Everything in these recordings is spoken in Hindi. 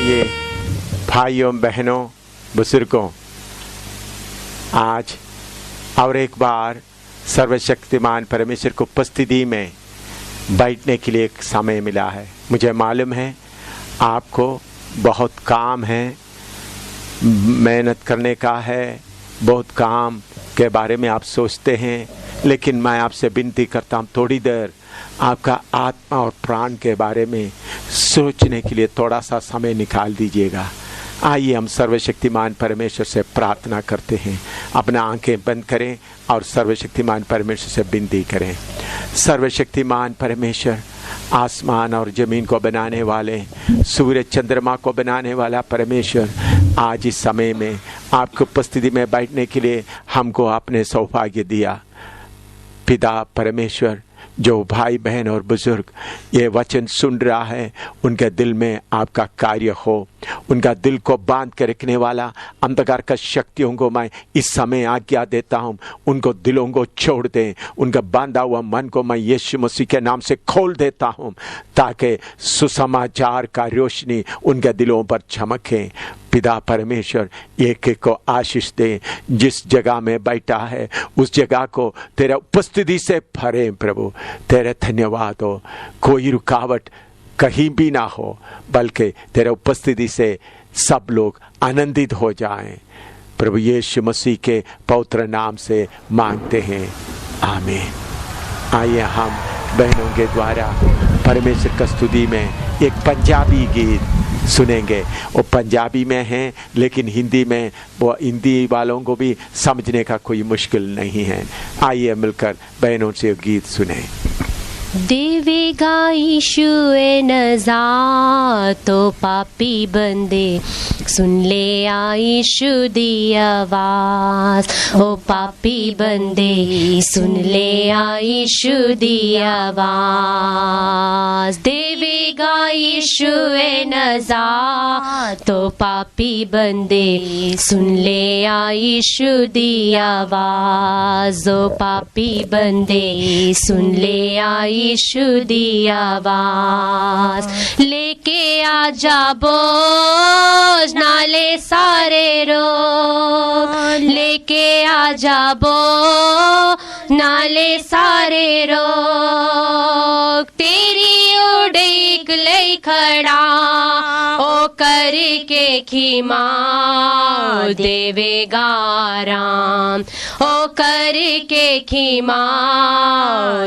आइए भाइयों बहनों बुजुर्गों, आज और एक बार सर्वशक्तिमान परमेश्वर को उपस्थिति में बैठने के लिए एक समय मिला है। मुझे मालूम है आपको बहुत काम है, मेहनत करने का है, बहुत काम के बारे में आप सोचते हैं, लेकिन मैं आपसे विनती करता हूँ थोड़ी देर आपका आत्मा और प्राण के बारे में सोचने के लिए थोड़ा सा समय निकाल दीजिएगा। आइए हम सर्वशक्तिमान परमेश्वर से प्रार्थना करते हैं। अपना आंखें बंद करें और सर्वशक्तिमान परमेश्वर से विनती करें। सर्वशक्तिमान परमेश्वर, आसमान और ज़मीन को बनाने वाले, सूरज चंद्रमा को बनाने वाला परमेश्वर, आज इस समय में आपकी उपस्थिति में बैठने के लिए हमको आपने सौभाग्य दिया। पिता परमेश्वर, जो भाई बहन और बुजुर्ग ये वचन सुन रहा है, उनके दिल में आपका कार्य हो। उनका दिल को बांध के रखने वाला अंधकार का शक्तियों को मैं इस समय आज्ञा देता हूँ, उनको दिलों को छोड़ दें। उनका बांधा हुआ मन को मैं यीशु मसीह के नाम से खोल देता हूँ, ताकि सुसमाचार का रोशनी उनके दिलों पर चमके। पिता परमेश्वर, एक एक को आशीष दे। जिस जगह में बैठा है उस जगह को तेरे उपस्थिति से भरे प्रभु। तेरे धन्यवाद हो। कोई रुकावट कहीं भी ना हो, बल्कि तेरे उपस्थिति से सब लोग आनंदित हो जाएं। प्रभु यीशु मसीह के पवित्र नाम से मांगते हैं, आमीन। आइए हम बहनों के द्वारा परमेश्वर की स्तुति में एक पंजाबी गीत सुनेंगे। वो पंजाबी में है, लेकिन हिंदी में वो हिंदी वालों को भी समझने का कोई मुश्किल नहीं है। आइए मिलकर बहनों से गीत सुने। देवेगा यीशु ए नज़ात तो पापी बंदे, सुन ले आ यीशु दी आवाज़। ओ पापी बंदे, सुन ले आ यीशु दी आवाज़। देवेगा यीशु ए नज़ात तो पापी बंदे, सुन ले आ यीशु दी आवाज़। ओ पापी बंदे, सुन ले आ यीशु दी आवाज़। लेके आ जा बोझ नाले सारे रोग, लेके आ जा बोझ नाले सारे रोग। तेरी उड़ीक ले खड़ा ओ करके खीमा, देवेगा आराम ओ करके खीमा,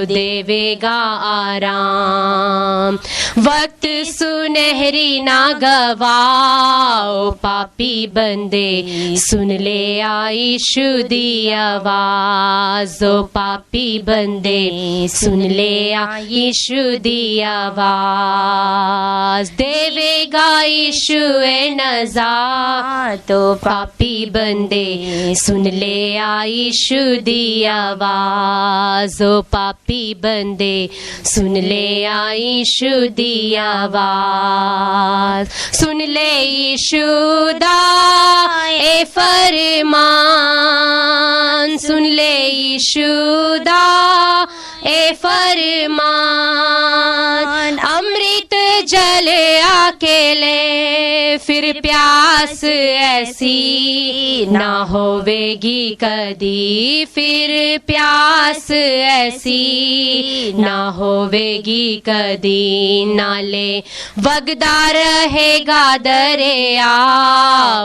देवेगा आराम। वक्त सुनहरी ना गवाओ पापी बंदे, सुन ले आ यीशु दी आवाज़। ओ पापी बंदे, सुन ले आ यीशु दी आवाज़। देवेगा यीशु ए नज़ात तो पापी बंदे, सुन ले आ यीशु दी आवाज़। ओ पापी बंदे, सुन ले आ यीशु दी आवाज़। सुन ले यीशु दा ए फरमान, सुन ले यीशु दा ए फरमान। अमृत जल अकेले, फिर प्यास ऐसी ना होवेगी कदी, फिर प्यास ऐसी ना होवेगी कदी। नाले वगदा रहेगा दरिया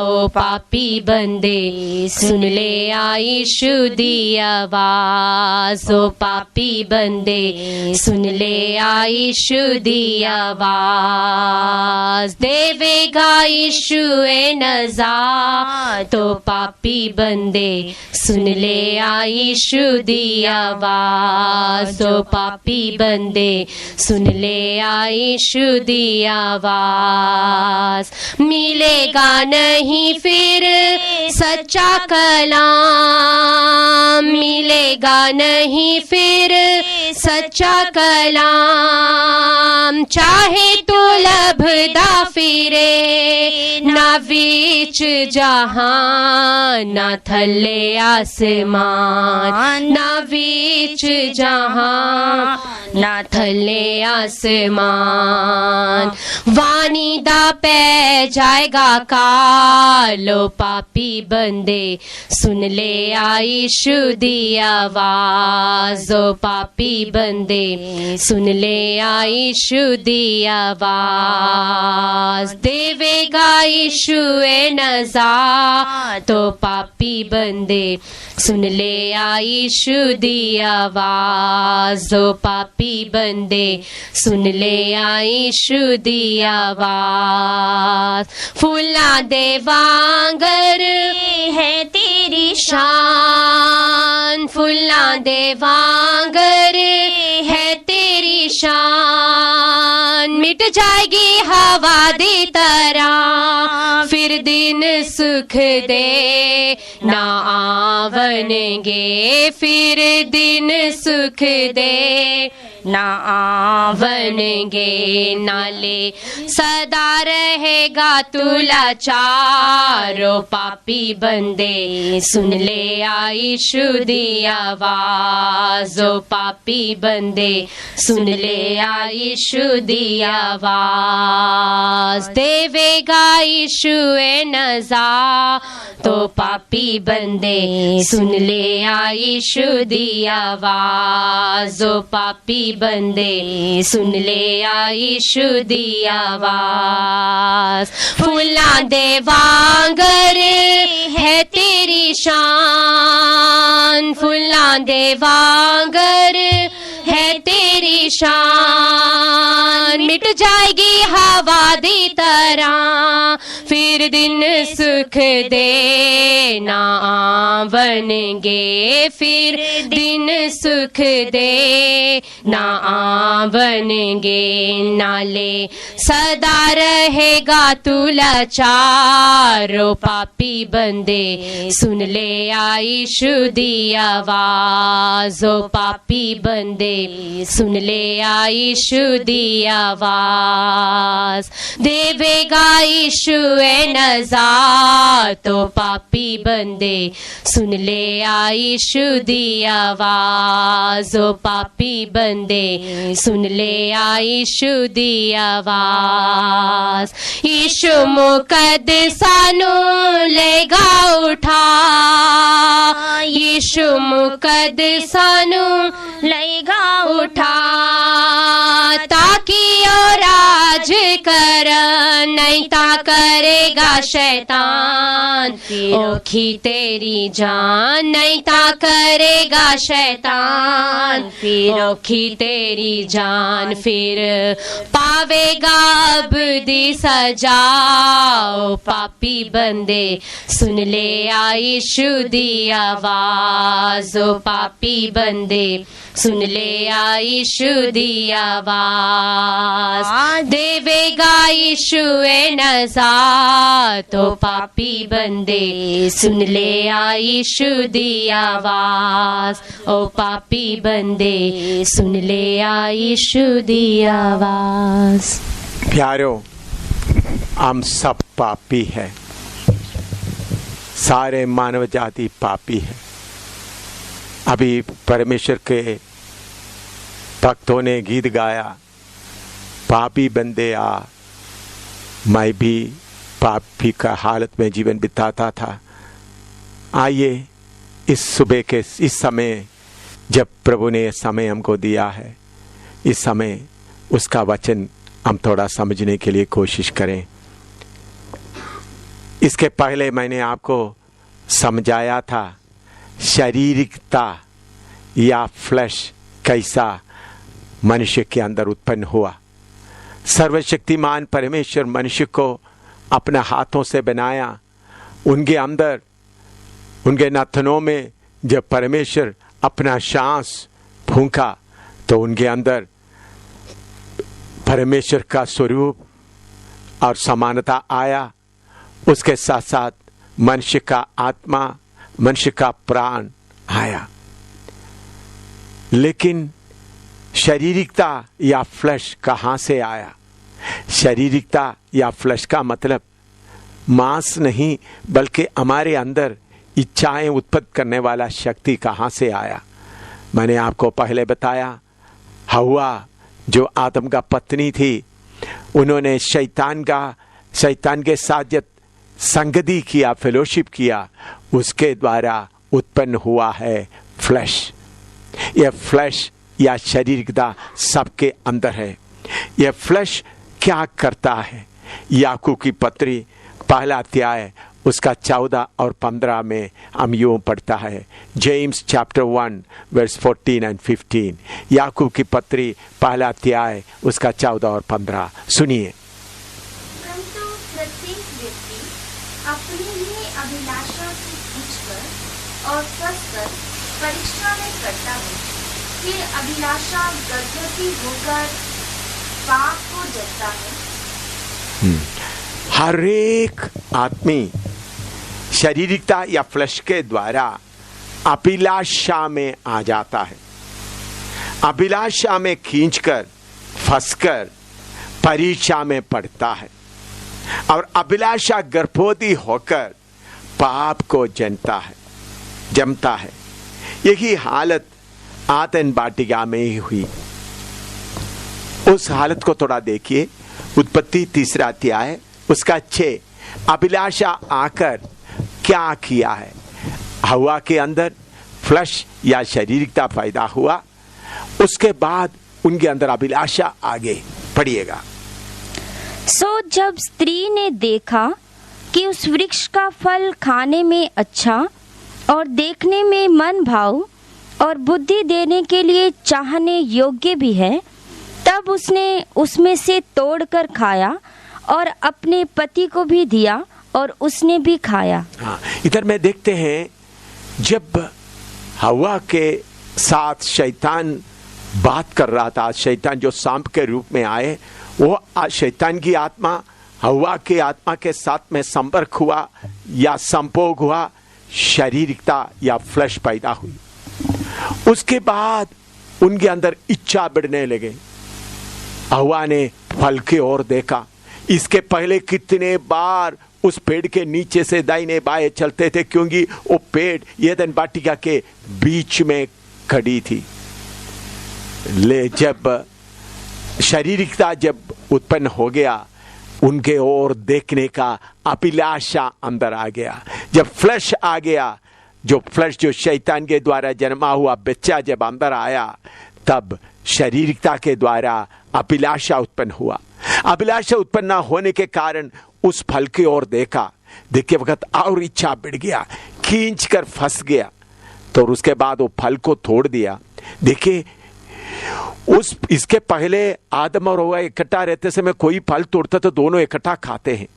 ओ पापी बंदे, सुन ले आ यीशु दी आवाज़। ओ पापी बंदे, सुन ले आ यीशु दी आवाज़। देवेगा यीशु ए नज़ात तो पापी बंदे, सुन ले आ यीशु दी आवाज़। ओ पापी बंदे, सुन ले आ यीशु दी आवाज़। मिलेगा नहीं फिर सच्चा कलाम, मिलेगा नहीं फिर सच्चा कलाम। चाहे तो लभदा फिरे ना बीच जहां ना थल्ले आसमान, ना बीच जहां ना थल्ले आसमान। वाणी दा पै जाएगा कालो पापी बंदे, सुन ले आयशु दी आवाज। ओ पापी बंदे सुन ले आयशु दी आवाज। देवेगा यीशु ए नज़ा तो पापी बंदे सुन ले आयशु दी आवाज। ओ पापी बंदे सुन ले आयशु दी आवाज। फूलां दे वांगर है तेरी शान, फूलां दे वांगर है तेरी शान। मिट जाएगी हवा दी तरह फिर दिन सुख दे ना आवनगे, फिर दिन सुख दे ना आवनगे। नाले सदा रहेगा तू लाचारो पापी बंदे सुन ले आयशु दी आवाज। ओ पापी बंदे सुन ले आयशु दी आवाज। देवेगा यीशु ए नज़ा तो पापी बंदे सुन ले आयशु दी आवाज। ओ पापी बंदे सुन ले आयशु दी आवाज। फूलां दे वांगर है तेरी शान, फूलां दे वांगर है तेरी शान। मिट जाएगी हवा दी तरह फिर दिन सुख दे ना आवनगे, फिर दिन सुख दे ना आवनगे। नाले सदा रहेगा तू लाचारो पापी बंदे सुन ले आयशु दी आवाज। ओ पापी बंदे सुन ले आयशु दी आवाज। देवेगा यीशु ए नज़ा तो पापी बंदे सुन ले आयशु दी आवाज। ओ पापी बंदे सुन ले आयशु दी आवाज। यीशु मुकद्दसा नु लेगा उठा, यीशु मुकद्दसा नु लेगा उठा। ताकि ओ राज कर नहीं ता करेगा शैतान, ओखी तेरी जान नहीं ता करेगा शैतान। फिर ओखी तेरी जान फिर पावेगा अबदी सजा। ओ पापी बंदे सुन ले आयशु दी आवाज। ओ पापी बंदे सुन ले आयशु दी आवाज। देवेगा यीशु ए नज़ा तो पापी बंदे सुन ले आयशु दी आवाज। ओ पापी बंदे सुन ले आयशु दी आवाज। प्यारो, हम सब पापी है, सारे मानव जाति पापी है। अभी परमेश्वर के भक्तों ने गीत गाया, पापी बंदे आ। मैं भी पापी का हालत में जीवन बिताता था। आइए इस सुबह के इस समय जब प्रभु ने समय हमको दिया है, इस समय उसका वचन हम थोड़ा समझने के लिए कोशिश करें। इसके पहले मैंने आपको समझाया था शारीरिकता या फ्लैश कैसा मनुष्य के अंदर उत्पन्न हुआ। सर्वशक्तिमान परमेश्वर मनुष्य को अपने हाथों से बनाया। उनके अंदर, उनके नाथनों में जब परमेश्वर अपना सांस फूंका तो उनके अंदर परमेश्वर का स्वरूप और समानता आया। उसके साथ साथ मनुष्य का आत्मा, मनुष्य का प्राण आया। लेकिन शारीरिकता या फ्लैश कहाँ से आया? शारीरिकता या फ्लैश का मतलब मांस नहीं बल्कि हमारे अंदर इच्छाएं उत्पन्न करने वाला शक्ति कहाँ से आया? मैंने आपको पहले बताया, हव्वा जो आदम का पत्नी थी, उन्होंने शैतान के साथ जब संगति किया, फेलोशिप किया, उसके द्वारा उत्पन्न हुआ है फ्लैश। यह फ्लैश या शारीरिकता सबके अंदर है। यह फ्लैश क्या करता है? याकूब की पत्री पहला अध्याय उसका 14 और 15 में हम यूं पढ़ता है, जेम्स चैप्टर 1 वर्स 14 and 15। याकूब की पत्री पहला अध्याय उसका 14 और 15 सुनिए। परंतु प्रत्येक व्यक्ति अपनी ही अभिलाषा से खींचकर और फंसकर परीक्षा में करता है, फिर अभिलाषा गर्भवती होकर पाप को जन्मता है। हर एक आदमी शारीरिकता या फ्लैश के द्वारा अभिलाषा में आ जाता है। अभिलाषा में खींचकर फंसकर परीक्षा में पड़ता है और अभिलाषा गर्भवती होकर पाप को जमता है। यही हालत आदन वाटिका में ही हुई। उस हालत को थोड़ा देखिए, उत्पत्ति 3 अध्याय उसका 6। अभिलाषा आकर क्या किया है? हवा के अंदर फ्लैश या शारीरिकता पैदा हुआ, उसके बाद उनके अंदर अभिलाषा आगे पढ़िएगा। सो जब स्त्री ने देखा कि उस वृक्ष का फल खाने में अच्छा और देखने में मन भाव और बुद्धि देने के लिए चाहने योग्य भी है, तब उसने उसमें से तोड़कर खाया और अपने पति को भी दिया और उसने भी खाया। हाँ, इधर में देखते हैं जब हवा के साथ शैतान बात कर रहा था, शैतान जो सांप के रूप में आए, वो शैतान की आत्मा हवा की आत्मा के साथ में संपर्क हुआ या संभोग हुआ, शारीरिकता या फ्लैश पैदा हुई। उसके बाद उनके अंदर इच्छा बढ़ने लगे। हवा ने फल की ओर देखा। इसके पहले कितने बार उस पेड़ के नीचे से दाहिने बाएं चलते थे, क्योंकि वो पेड़ एदन वाटिका के बीच में खड़ी थी। ले जब शारीरिकता जब उत्पन्न हो गया, उनके ओर देखने का अभिलाषा अंदर आ गया। जब फ्लैश आ गया, जो फ्लैश जो शैतान के द्वारा जन्मा हुआ बच्चा जब अंदर आया, तब शारीरिकता के द्वारा अभिलाषा उत्पन्न हुआ। अभिलाषा उत्पन्न न होने के कारण उस फल की ओर देखा, देखते वक्त और इच्छा बढ़ गया, खींच कर फंस गया, तो उसके बाद वो फल को तोड़ दिया। देखिए, इसके पहले आदम और हवा इकट्ठा रहते समय कोई फल तोड़ता तो दोनों इकट्ठा खाते हैं,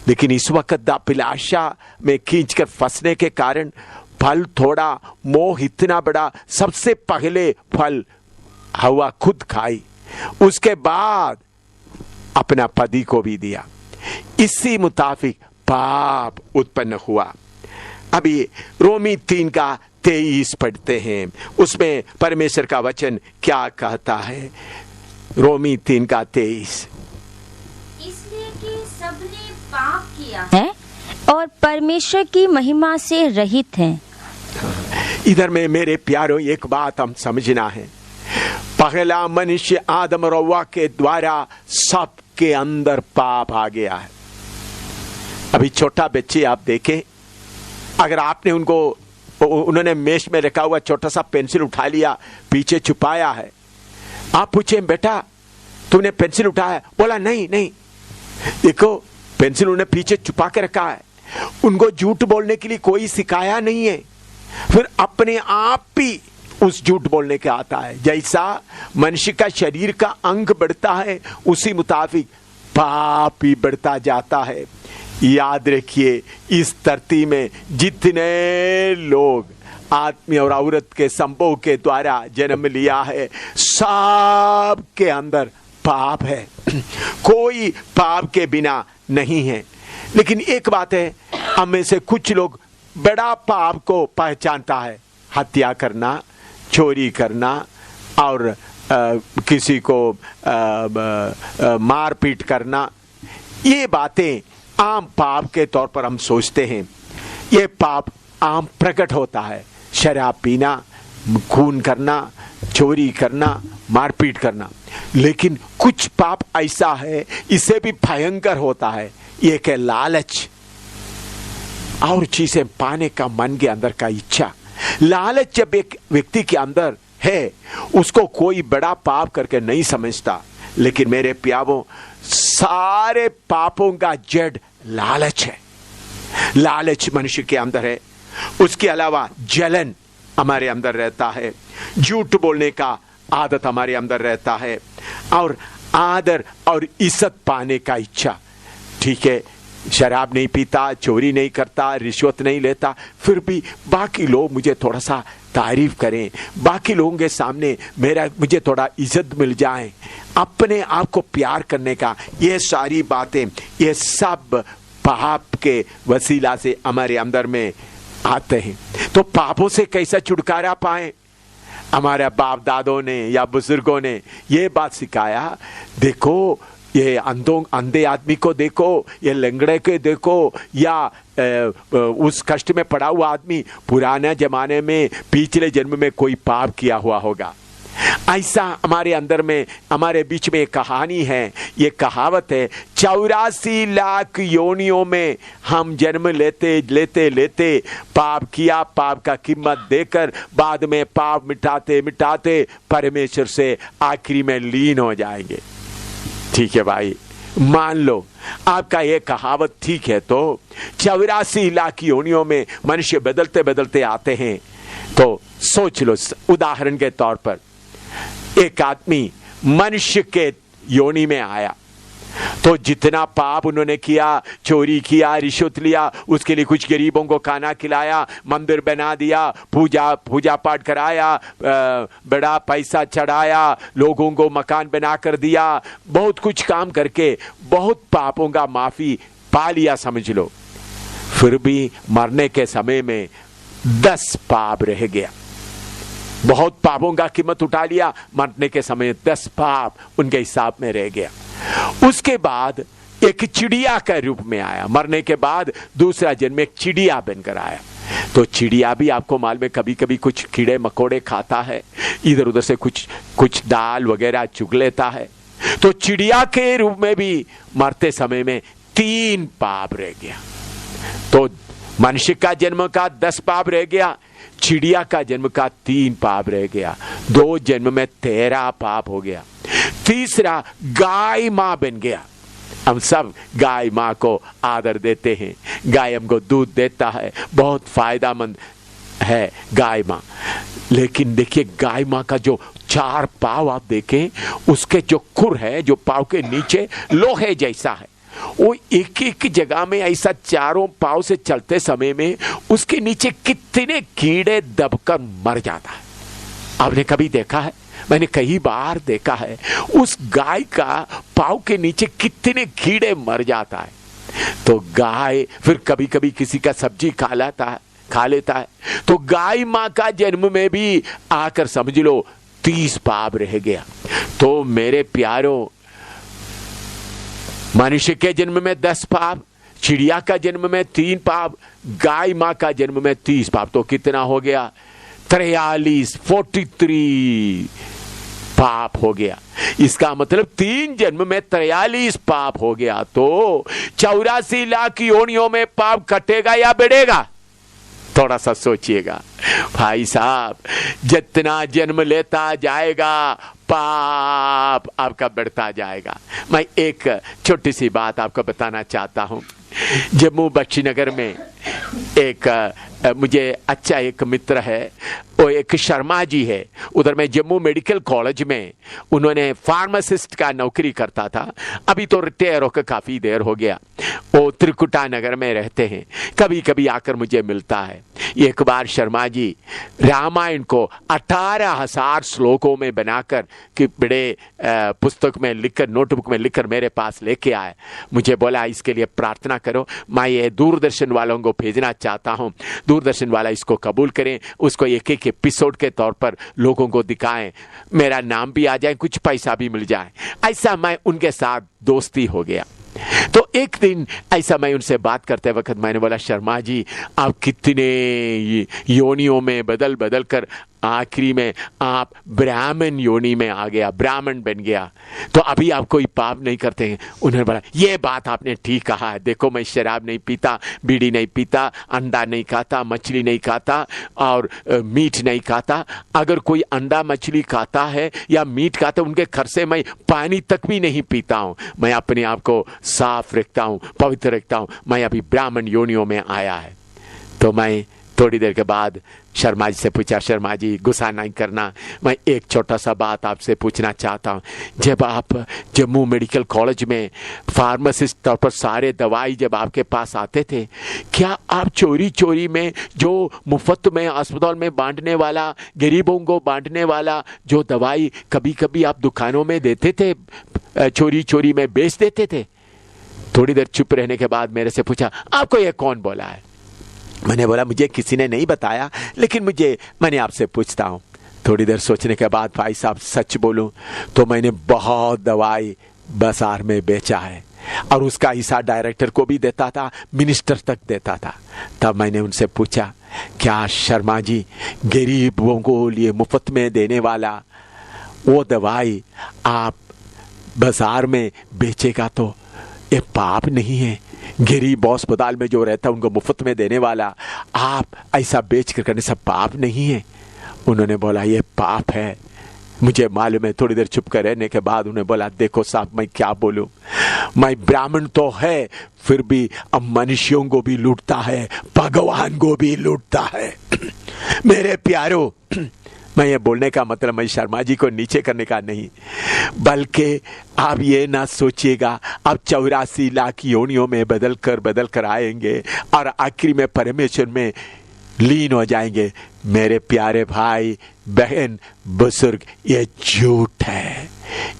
लेकिन इस वक्त अभिलाषा में खींचकर फंसने के कारण फल थोड़ा, मोह इतना बड़ा, सबसे पहले फल हवा खुद खाई, उसके बाद अपना पति को भी दिया। इसी मुताबिक पाप उत्पन्न हुआ। अभी रोमी 3:23 पढ़ते हैं, उसमें परमेश्वर का वचन क्या कहता है? रोमी 3:23, इसलिए कि सबने पाप किया है और परमेश्वर की महिमा से रहित हैं। इधर में मेरे प्यारों एक बात हम समझना है, पहला मनुष्य आदम और हव्वा के द्वारा सबके अंदर पाप आ गया है। अभी छोटा बच्चे आप देखें, अगर आपने उन्होंने मेज में रखा हुआ छोटा सा पेंसिल उठा लिया, पीछे छुपाया है, आप पूछे बेटा तूने पेंसिल उठाया? बोला नहीं नहीं, देखो पेंसिल उन्हें पीछे छुपा के रखा है। उनको झूठ बोलने के लिए कोई सिखाया नहीं है, फिर अपने आप भी उस झूठ बोलने के आता है। जैसा मनुष्य का शरीर का अंग बढ़ता है, उसी मुताबिक पाप भी बढ़ता जाता है। याद रखिए, इस धरती में जितने लोग आदमी और औरत के संभोग के द्वारा जन्म लिया है, सब के अंदर पाप है, कोई पाप के बिना नहीं है। लेकिन एक बात है, हम में से कुछ लोग बड़ा पाप को पहचानता है, हत्या करना, चोरी करना और किसी को मारपीट करना। ये बातें आम पाप के तौर पर हम सोचते हैं। ये पाप आम प्रकट होता है, शराब पीना, खून करना, चोरी करना, मारपीट करना। लेकिन कुछ पाप ऐसा है, इससे भी भयंकर होता है। एक है लालच, और चीजें पाने का मन के अंदर का इच्छा। लालच जब एक व्यक्ति के अंदर है, उसको कोई बड़ा पाप करके नहीं समझता। लेकिन मेरे प्यारों, सारे पापों का जड़ लालच है। लालच मनुष्य के अंदर है। उसके अलावा जलन हमारे अंदर रहता है, झूठ बोलने का आदत हमारे अंदर रहता है, और आदर और इज्जत पाने का इच्छा। ठीक है, शराब नहीं पीता, चोरी नहीं करता, रिश्वत नहीं लेता, फिर भी बाकी लोग मुझे थोड़ा सा तारीफ करें, बाकी लोगों के सामने मुझे थोड़ा इज्जत मिल जाए, अपने आप को प्यार करने का, ये सारी बातें, ये सब पाप के वसीला से हमारे अंदर में आते हैं। तो पापों से कैसा छुटकारा पाएं? हमारे बाप दादों ने या बुजुर्गों ने ये बात सिखाया। देखो, ये अंधे आदमी को देखो, ये लंगड़े के देखो, या उस कष्ट में पड़ा हुआ आदमी पुराने जमाने में पिछले जन्म में कोई पाप किया हुआ होगा। ऐसा हमारे अंदर में, हमारे बीच में एक कहानी है, ये कहावत है, 84 लाख योनियों में हम जन्म लेते लेते लेते पाप किया, पाप का कीमत देकर बाद में पाप मिटाते मिटाते परमेश्वर से आखिरी में लीन हो जाएंगे। ठीक है भाई, मान लो आपका ये कहावत ठीक है, तो 84 लाख योनियों में मनुष्य बदलते बदलते आते हैं। तो सोच लो, उदाहरण के तौर पर एक आदमी मनुष्य के योनि में आया, तो जितना पाप उन्होंने किया, चोरी किया, रिश्वत लिया, उसके लिए कुछ गरीबों को खाना खिलाया, मंदिर बना दिया, पूजा पाठ कराया, बड़ा पैसा चढ़ाया, लोगों को मकान बना कर दिया, बहुत कुछ काम करके बहुत पापों का माफी पा लिया समझ लो। फिर भी मरने के समय में 10 पाप रह गया। बहुत पापों का कीमत उठा लिया, मरने के समय 10 पाप उनके हिसाब में रह गया। उसके बाद एक चिड़िया के रूप में आया, मरने के बाद दूसरा जन्म एक चिड़िया बनकर आया। तो चिड़िया भी आपको मालूम है कभी कभी कुछ कीड़े मकोड़े खाता है, इधर उधर से कुछ दाल वगैरह चुग लेता है। तो चिड़िया के रूप में भी मरते समय में 3 पाप रह गया। तो मनुष्य का जन्म का 10 पाप रह गया, चिड़िया का जन्म का 3 पाप रह गया। 2 जन्म में 13 पाप हो गया। तीसरा गाय माँ बन गया। हम सब गाय माँ को आदर देते हैं, गाय हमको दूध देता है, बहुत फायदेमंद है गाय माँ। लेकिन देखिए, गाय माँ का जो 4 पाव आप देखें, उसके जो खुर है, जो पाव के नीचे लोहे जैसा है, वो एक एक जगह में ऐसा चारों पाव से चलते समय में उसके नीचे कितने कीड़े दबकर मर जाता है। आपने कभी देखा है? मैंने कई बार देखा है, उस गाय का पाव के नीचे कितने कीड़े मर जाता है। तो गाय फिर कभी कभी किसी का सब्जी खा लेता है। तो गाय माँ का जन्म में भी आकर समझ लो 30 पाप रह गया। तो मेरे प्यारों, मनुष्य के जन्म में 10 पाप, चिड़िया का जन्म में 3 पाप, गाय माँ का जन्म में 30 पाप, तो कितना हो गया? 43 पाप हो गया। इसका मतलब 3 जन्म में 43 पाप हो गया। तो 84 लाख योनियों में पाप कटेगा या बढ़ेगा? थोड़ा सा सोचिएगा भाई साहब। जितना जन्म लेता जाएगा पाप आपका बढ़ता जाएगा। मैं एक छोटी सी बात आपको बताना चाहता हूँ। जम्मू बख्शीनगर में मुझे अच्छा एक मित्र है, वो एक शर्मा जी है। उधर में जम्मू मेडिकल कॉलेज में उन्होंने फार्मासिस्ट का नौकरी करता था। अभी तो रिटायर होकर काफ़ी देर हो गया। वो त्रिकुटा नगर में रहते हैं। कभी कभी आकर मुझे मिलता है। एक बार शर्मा जी रामायण को 18,000 श्लोकों में बनाकर कि बड़े पुस्तक में लिखकर, नोटबुक में लिखकर मेरे पास लेके आए। मुझे बोला इसके लिए प्रार्थना करो, मैं ये दूरदर्शन वालों को भेजना चाहता हूँ, दूरदर्शन वाला इसको कबूल करें, उसको एक एक एपिसोड के तौर पर लोगों को दिखाएं, मेरा नाम भी आ जाए, कुछ पैसा भी मिल जाए। ऐसा मैं उनके साथ दोस्ती हो गया। तो एक दिन ऐसा मैं उनसे बात करते वक्त मैंने बोला, शर्मा जी आप कितने योनियों में बदल बदल कर आखिरी में आप ब्राह्मण योनि में आ गया, ब्राह्मण बन गया, तो अभी आप कोई पाप नहीं करते हैं। उन्होंने बोला, ये बात आपने ठीक कहा है, देखो मैं शराब नहीं पीता, बीड़ी नहीं पीता, अंडा नहीं खाता, मछली नहीं खाता और मीट नहीं खाता। अगर कोई अंडा मछली खाता है या मीट खाता है, उनके घर से मैं पानी तक भी नहीं पीता हूँ। मैं अपने आप को साफ रखता हूँ, पवित्र रखता हूँ। मैं अभी ब्राह्मण योनियों में आया है। तो मैं थोड़ी देर के बाद शर्मा जी से पूछा, शर्मा जी गुस्सा नहीं करना, मैं एक छोटा सा बात आपसे पूछना चाहता हूँ। जब आप जम्मू मेडिकल कॉलेज में फार्मासिस्ट तौर पर सारे दवाई जब आपके पास आते थे, क्या आप चोरी चोरी में जो मुफ्त में अस्पताल में बांटने वाला, गरीबों को बांटने वाला जो दवाई कभी कभी आप दुकानों में देते थे, चोरी चोरी में बेच देते थे? थोड़ी देर चुप रहने के बाद मेरे से पूछा, आपको ये कौन बोला है? मैंने बोला, मुझे किसी ने नहीं बताया, लेकिन मैंने आपसे पूछता हूँ। थोड़ी देर सोचने के बाद, भाई साहब सच बोलूं तो मैंने बहुत दवाई बाजार में बेचा है और उसका हिस्सा डायरेक्टर को भी देता था, मिनिस्टर तक देता था। तब मैंने उनसे पूछा, क्या शर्मा जी गरीबों को लिए मुफ्त में देने वाला वो दवाई आप बाजार में बेचेगा तो ये पाप नहीं है? गरीब अस्पताल में जो रहता है उनको मुफ्त में देने वाला आप ऐसा बेच कर करने सब पाप नहीं है? उन्होंने बोला, ये पाप है, मुझे मालूम है। थोड़ी देर चुप कर रहने के बाद उन्होंने बोला, देखो साहब मैं क्या बोलूं, मैं ब्राह्मण तो है फिर भी अब मनुष्यों को भी लूटता है, भगवान को भी लूटता है। मेरे प्यारो, मैं ये बोलने का मतलब मैं शर्मा जी को नीचे करने का नहीं, बल्कि आप ये ना सोचिएगा आप 84 लाख योनियों में बदल कर आएंगे और आखिरी में परमेश्वर में लीन हो जाएंगे। मेरे प्यारे भाई बहन बुजुर्ग, ये झूठ है,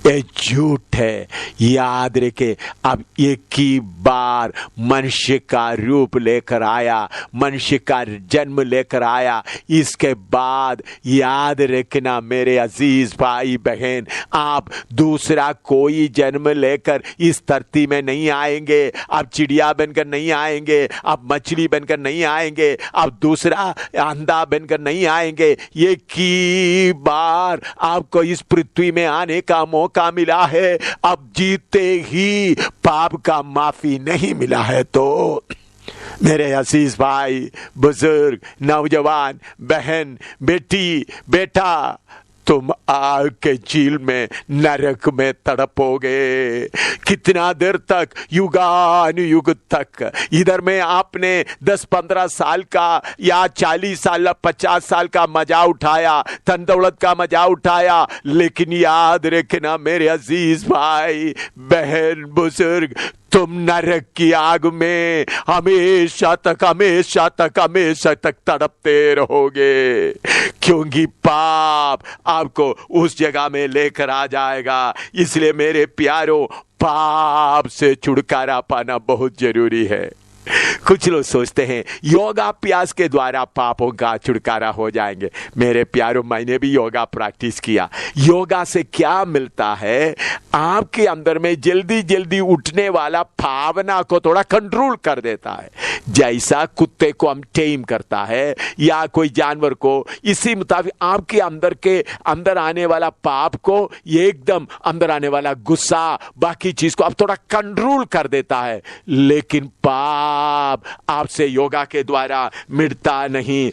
ये झूठ है। याद रखे, अब एक ही बार मनुष्य का रूप लेकर आया, मनुष्य का जन्म लेकर आया, इसके बाद याद रखना मेरे अजीज भाई बहन, आप दूसरा कोई जन्म लेकर इस धरती में नहीं आएंगे। आप चिड़िया बनकर नहीं आएंगे, आप मछली बनकर नहीं आएंगे, आप दूसरा अंधा बनकर नहीं आएंगे। एक ही बार आपको इस पृथ्वी में आने का मौका मिला है, अब जीते ही पाप का माफी नहीं मिला है तो मेरे अजीज भाई बुजुर्ग, नौजवान, बहन, बेटी, बेटा, तुम आग के झील में नरक में तड़पोगे। कितना देर तक? युगान युग तक। इधर में आपने 10-15 साल का या 40 साल 50 साल का मजा उठाया, धन दौलत का मजा उठाया, लेकिन याद रखना मेरे अजीज भाई बहन बुजुर्ग, तुम नरक की आग में हमेशा तक तड़पते रहोगे, क्योंकि पाप आपको उस जगह में लेकर आ जाएगा। इसलिए मेरे प्यारों, पाप से छुटकारा पाना बहुत जरूरी है। कुछ लोग सोचते हैं योगाभ्यास के द्वारा पापों का छुटकारा हो जाएंगे। मेरे प्यारों, मैंने भी योगा प्रैक्टिस किया। योगा से क्या मिलता है? आपके अंदर में जल्दी जल्दी उठने वाला भावना को थोड़ा कंट्रोल कर देता है। जैसा कुत्ते को हम टेम करता है या कोई जानवर को, इसी मुताबिक आपके अंदर आने वाला पाप को, एकदम अंदर आने वाला गुस्सा, बाकी चीज को आप थोड़ा कंट्रोल कर देता है। लेकिन पाप आपसे योगा के द्वारा मिटता नहीं।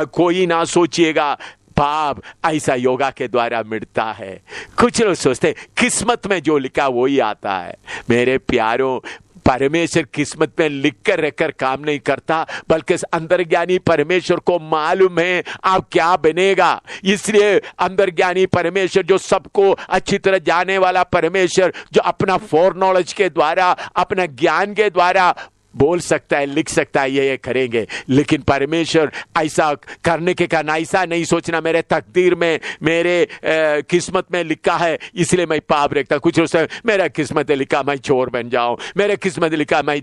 कोई ना सोचिएगा पाप ऐसा योगा के द्वारा मिटता है। कुछ लोग सोचते हैं किस्मत में जो लिखा वही आता है। मेरे प्यारों, परमेश्वर किस्मत में लिख कर रखकर काम नहीं करता, बल्कि अंतर्ज्ञानी परमेश्वर को मालूम है आप क्या बनेगा। इसलिए अंतर्ज्ञानी परमेश्वर, जो सबको अच्छी तरह जाने वाला परमेश्वर, जो अपना फोर नॉलेज के द्वारा, अपना ज्ञान के द्वारा बोल सकता है, लिख सकता है ये करेंगे, लेकिन परमेश्वर ऐसा करने के कारण ऐसा नहीं सोचना मेरे तकदीर में, मेरे किस्मत में लिखा है इसलिए मैं पाप रखता। कुछ लोग मेरा किस्मत में लिखा मैं चोर बन जाऊं, मेरे किस्मत में लिखा मैं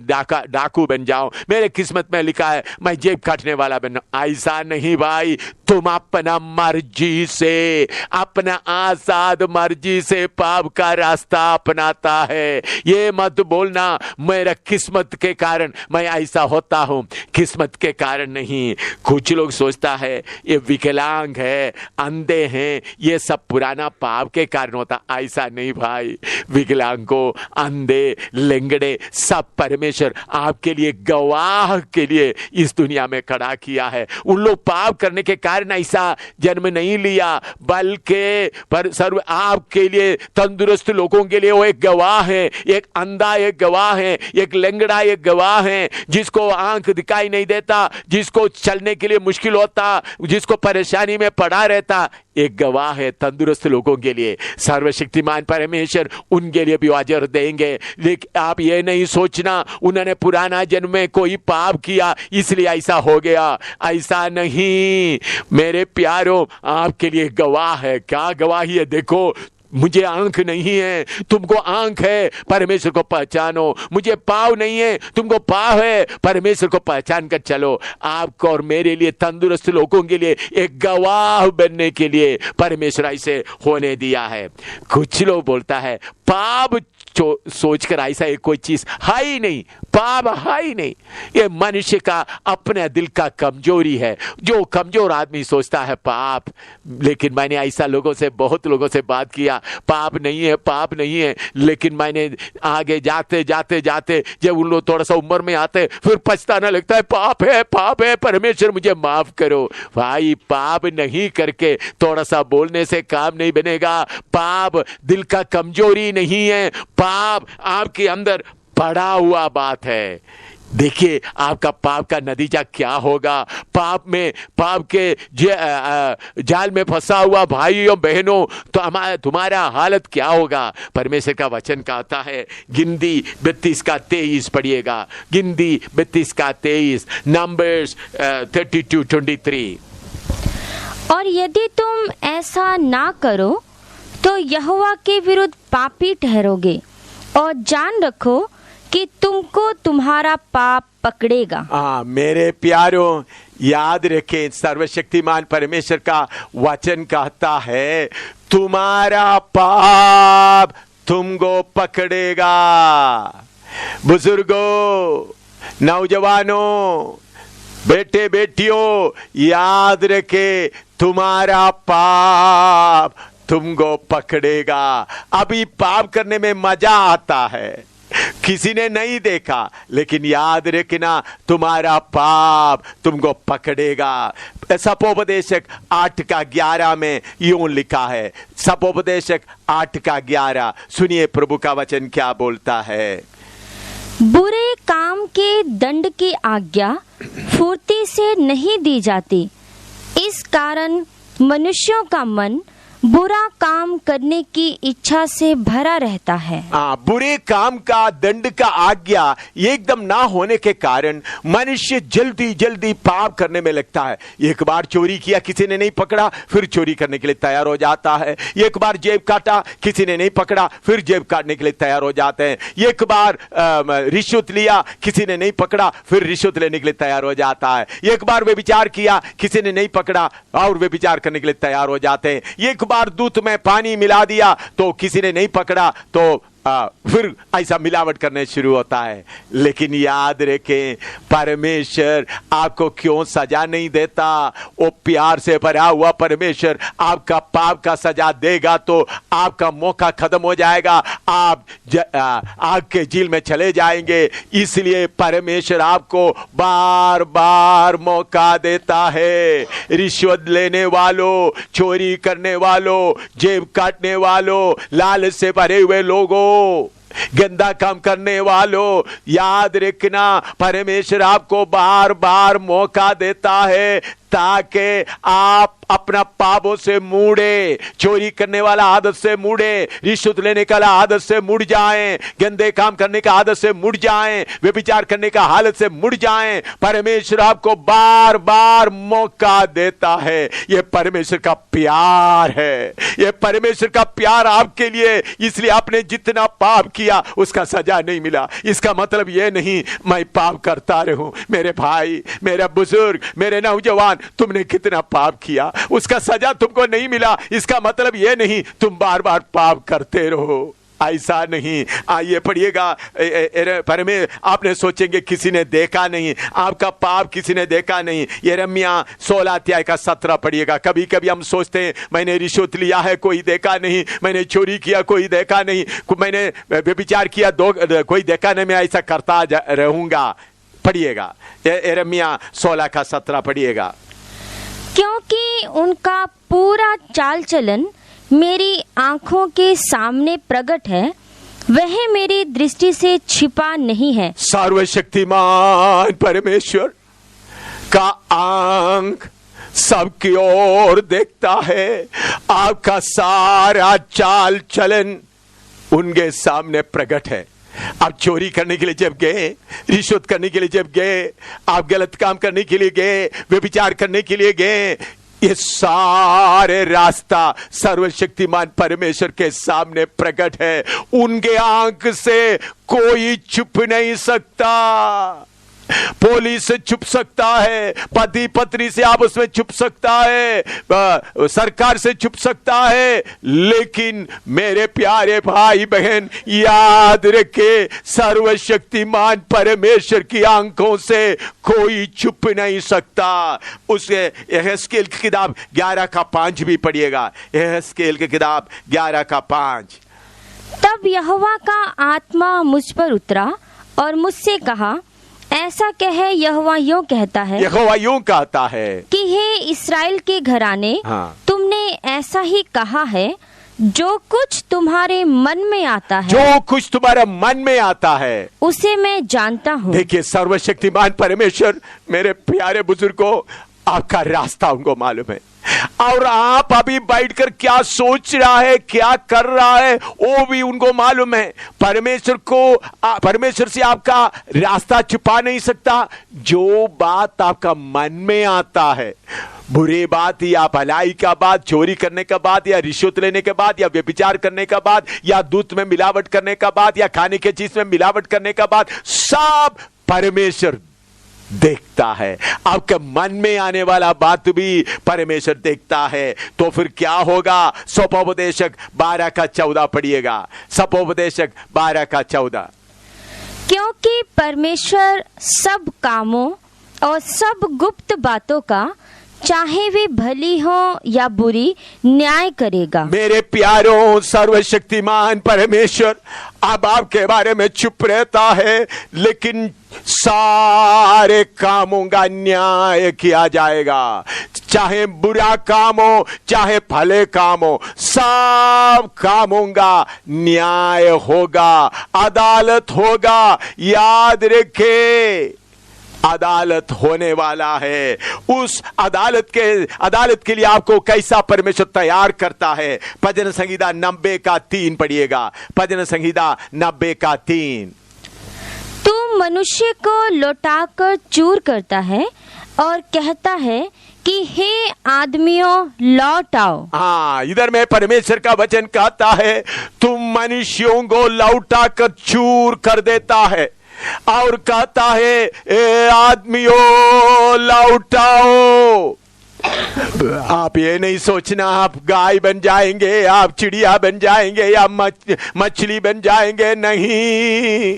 डाकू बन जाऊं, मेरे किस्मत में लिखा है मैं जेब काटने वाला बन। ऐसा नहीं भाई, तुम अपना मर्जी से, अपना आजाद मर्जी से पाप का रास्ता अपनाता है। ये मत बोलना मेरा किस्मत के कारण मैं ऐसा होता हूं, किस्मत के कारण नहीं। कुछ लोग सोचता है ये विकलांग है, अंधे हैं, ये सब पुराना पाप के कारण होता। ऐसा नहीं भाई, विकलांग को, अंधे, लेंगड़े सब परमेश्वर आपके लिए गवाह के लिए इस दुनिया में खड़ा किया है। उन लोग पाप करने के कारण ऐसा जन्म नहीं लिया, बल्कि पर सर्व आपके लिए, तंदुरुस्त लोगों के लिए वो एक गवाह है। एक अंधा एक गवाह है, एक लेंगड़ा एक गवाह है, जिसको आंख दिखाई नहीं देता, जिसको चलने के लिए मुश्किल होता, जिसको परेशानी में पड़ा रहता, एक गवाह है तंदुरुस्त लोगों के लिए। सर्वशक्तिमान परमेश्वर उनके लिए भी अजर देंगे। लेकिन आप ये नहीं सोचना उन्होंने पुराना जन्म में कोई पाप किया इसलिए ऐसा हो गया, ऐसा नहीं। मेरे प्यारों, आपके लिए गवाह है। क्या गवाही है? देखो, मुझे आंख नहीं है, तुमको आंख है, परमेश्वर को पहचानो। मुझे पाँव नहीं है, तुमको पाँव है, परमेश्वर को पहचान कर चलो। आपको और मेरे लिए, तंदुरुस्त लोगों के लिए एक गवाह बनने के लिए परमेश्वर ऐसे होने दिया है। कुछ लोग बोलता है पाप सोचकर ऐसा एक कोई चीज है ही नहीं, पाप है ही नहीं। ये मनुष्य का अपने दिल का कमजोरी है। जो कमजोर आदमी सोचता है पाप, लेकिन मैंने ऐसा लोगों से, बहुत लोगों से बात किया, पाप नहीं है, पाप नहीं है। लेकिन मैंने आगे जाते जाते जाते जब उन लोग थोड़ा सा उम्र में आते फिर पछताना लगता है, पाप है, पाप है, परमेश्वर मुझे माफ करो। भाई, पाप नहीं करके थोड़ा सा बोलने से काम नहीं बनेगा। पाप दिल का कमजोरी नहीं है, पाप आपके अंदर पड़ा हुआ बात है। देखिए आपका पाप का नतीजा क्या होगा। पाप में, पाप के जाल में फंसा हुआ भाइयों बहनों, तो तुम्हारा हालत क्या होगा। परमेश्वर का वचन कहता है, गिनती 32 का 23 पढ़िएगा, गिनती 32 का 23, नंबर्स 32:23। और यदि तुम ऐसा ना करो तो यहोवा के विरुद्ध पापी ठहरोगे, और जान रखो कि तुमको तुम्हारा पाप पकड़ेगा। मेरे प्यारों, याद रखें, सर्वशक्तिमान परमेश्वर का वचन कहता है तुम्हारा पाप तुमको पकड़ेगा। बुजुर्गों, नौजवानों, बेटे बेटियों, याद रखे तुम्हारा पाप तुमको पकड़ेगा। अभी पाप करने में मजा आता है, किसी ने नहीं देखा, लेकिन याद रखना तुम्हारा पाप तुमको पकड़ेगा। सपोपदेशक 8:11 में यूं लिखा है, सपोपदेशक 8:11, सुनिए प्रभु का वचन क्या बोलता है। बुरे काम के दंड की आज्ञा फुर्ती से नहीं दी जाती, इस कारण मनुष्यों का मन बुरा काम करने की इच्छा से भरा रहता है। बुरे काम का दंड का आज्ञा एकदम ना होने के कारण मनुष्य जल्दी जल्दी पाप करने में लगता है। एक बार चोरी किया, किसी ने नहीं पकड़ा, फिर चोरी करने के लिए तैयार हो जाता है। एक बार जेब काटा, किसी ने नहीं पकड़ा, फिर जेब काटने के लिए तैयार हो जाते हैं। एक बार रिश्वत लिया, किसी ने नहीं पकड़ा, फिर रिश्वत लेने के लिए तैयार हो जाता है। एक बार व्यभिचार किया, किसी ने नहीं पकड़ा, और व्यभिचार करने के लिए तैयार हो जाते हैं। एक बार दूध में पानी मिला दिया तो किसी ने नहीं पकड़ा, तो फिर ऐसा मिलावट करने शुरू होता है। लेकिन याद रखें, परमेश्वर आपको क्यों सजा नहीं देता। वो प्यार से भरा हुआ परमेश्वर आपका पाप का सजा देगा तो आपका मौका खत्म हो जाएगा, आप आग के झील में चले जाएंगे। इसलिए परमेश्वर आपको बार बार मौका देता है। रिश्वत लेने वालों, चोरी करने वालों, जेब काटने वालों, लालच से भरे हुए लोगों, गंदा काम करने वालों, याद रखना परमेश्वर आपको बार बार मौका देता है ताकि आप अपना पापों से मुड़े, चोरी करने वाला आदत से मुड़े, रिश्वत लेने का आदत से मुड़ जाएं, गंदे काम करने का आदत से मुड़ जाएं, व्यभिचार करने का हालत से मुड़ जाएं। परमेश्वर आपको बार बार मौका देता है। यह परमेश्वर का प्यार है, यह परमेश्वर का प्यार आपके लिए। इसलिए आपने जितना पाप किया उसका सजा नहीं मिला। इसका मतलब यह नहीं मैं पाप करता रहूं। मेरे भाई, मेरे बुजुर्ग, मेरे नौजवान, तुमने कितना पाप किया, उसका सजा तुमको नहीं मिला। इसका मतलब यह नहीं तुम बार बार पाप करते रहो, ऐसा नहीं। आइए पढ़िएगा। आपने सोचेंगे किसी ने देखा नहीं, आपका पाप किसी ने देखा नहीं। यिर्मयाह 16 अध्याय का 17 पढ़िएगा। कभी कभी हम सोचते हैं मैंने रिश्वत लिया है, कोई देखा नहीं, मैंने चोरी किया, कोई देखा नहीं, मैंने व्यभिचार किया, कोई देखा नहीं, मैं ऐसा करता रहूंगा। पढ़िएगा यिर्मयाह 16 का 17 पढ़िएगा। क्योंकि उनका पूरा चाल चलन मेरी आंखों के सामने प्रकट है, वह मेरी दृष्टि से छिपा नहीं है। सर्वशक्तिमान परमेश्वर का आंख सबकी ओर देखता है। आपका सारा चाल चलन उनके सामने प्रकट है। आप चोरी करने के लिए जब गए, रिश्वत करने के लिए जब गए, आप गलत काम करने के लिए गए, व्यभिचार करने के लिए गए, ये सारे रास्ता सर्वशक्तिमान परमेश्वर के सामने प्रकट है। उनके आंख से कोई छुप नहीं सकता। पुलिस से छुप सकता है, पति पत्नी से आपस में छुप सकता है, सरकार से छुप सकता है, लेकिन मेरे प्यारे भाई बहन याद रखे, सर्वशक्तिमान परमेश्वर की आंखों से कोई छुप नहीं सकता। उसे यहेजकेल की किताब 11 का 5 भी पढ़िएगा। यहेजकेल की किताब 11 का 5। तब यहोवा का आत्मा मुझ पर उतरा और मुझसे कहा, ऐसा कहे यहोवा यूं कहता है, यहोवा यूं कहता है कि हे इस्राएल के घराने, तुमने ऐसा ही कहा है, जो कुछ तुम्हारे मन में आता है, जो कुछ तुम्हारे मन में आता है उसे मैं जानता हूँ। देखिए, सर्वशक्तिमान परमेश्वर, मेरे प्यारे बुजुर्गों, आपका रास्ता उनको मालूम है, और आप अभी बैठकर क्या सोच रहा है, क्या कर रहा है, वो भी उनको मालूम है। परमेश्वर से आपका रास्ता छुपा नहीं सकता। जो बात आपका मन में आता है, बुरी बात या भलाई का बात, चोरी करने का बात, या रिश्वत लेने के बाद, या व्यभिचार करने का बात, या दूध में मिलावट करने का बात, या खाने की चीज में मिलावट करने का बात, सब परमेश्वर देखता है। आपके मन में आने वाला बात भी परमेश्वर देखता है। तो फिर क्या होगा? सपोपदेशक 12 का 14 पढ़िएगा। सपोपदेशक 12 का 14। क्योंकि परमेश्वर सब कामों और सब गुप्त बातों का, चाहे वे भली हो या बुरी, न्याय करेगा। मेरे प्यारों, सर्वशक्तिमान परमेश्वर अब आपके बारे में चुप रहता है, लेकिन सारे कामों का न्याय किया जाएगा। चाहे बुरा काम हो, चाहे भले काम हो, सब कामों का न्याय होगा, अदालत होगा। याद रखे, अदालत होने वाला है। उस अदालत के लिए आपको कैसा परमेश्वर तैयार करता है। भजन संहिता 90 का 3 पढ़िएगा। भजन संहिता 90 का 3। तू मनुष्य को लौटाकर चूर करता है और कहता है कि हे आदमियों लौट आओ। हाँ, इधर में परमेश्वर का वचन कहता है, तुम मनुष्यों को लौटाकर चूर कर देता है और कहता है, ए आदमियों लौटाओ। आप ये नहीं सोचना आप गाय बन जाएंगे, आप चिड़िया बन जाएंगे, या मछली बन जाएंगे। नहीं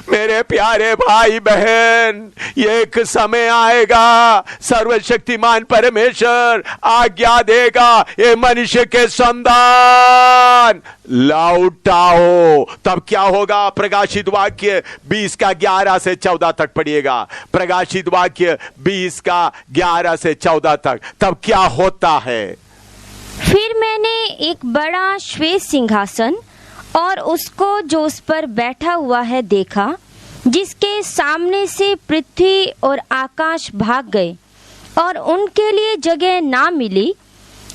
मेरे प्यारे भाई बहन, एक समय आएगा, सर्वशक्तिमान परमेश्वर आज्ञा देगा, ये मनुष्य के संतान लौटाओ। तब क्या होगा? प्रकाशित वाक्य 20 का 11 से 14 तक पढ़िएगा। प्रकाशित वाक्य 20 का 11 से 14 तक। तब क्या होता है? फिर मैंने एक बड़ा श्वेत सिंहासन और उसको जो उस पर बैठा हुआ है देखा, जिसके सामने से पृथ्वी और आकाश भाग गए और उनके लिए जगह ना मिली।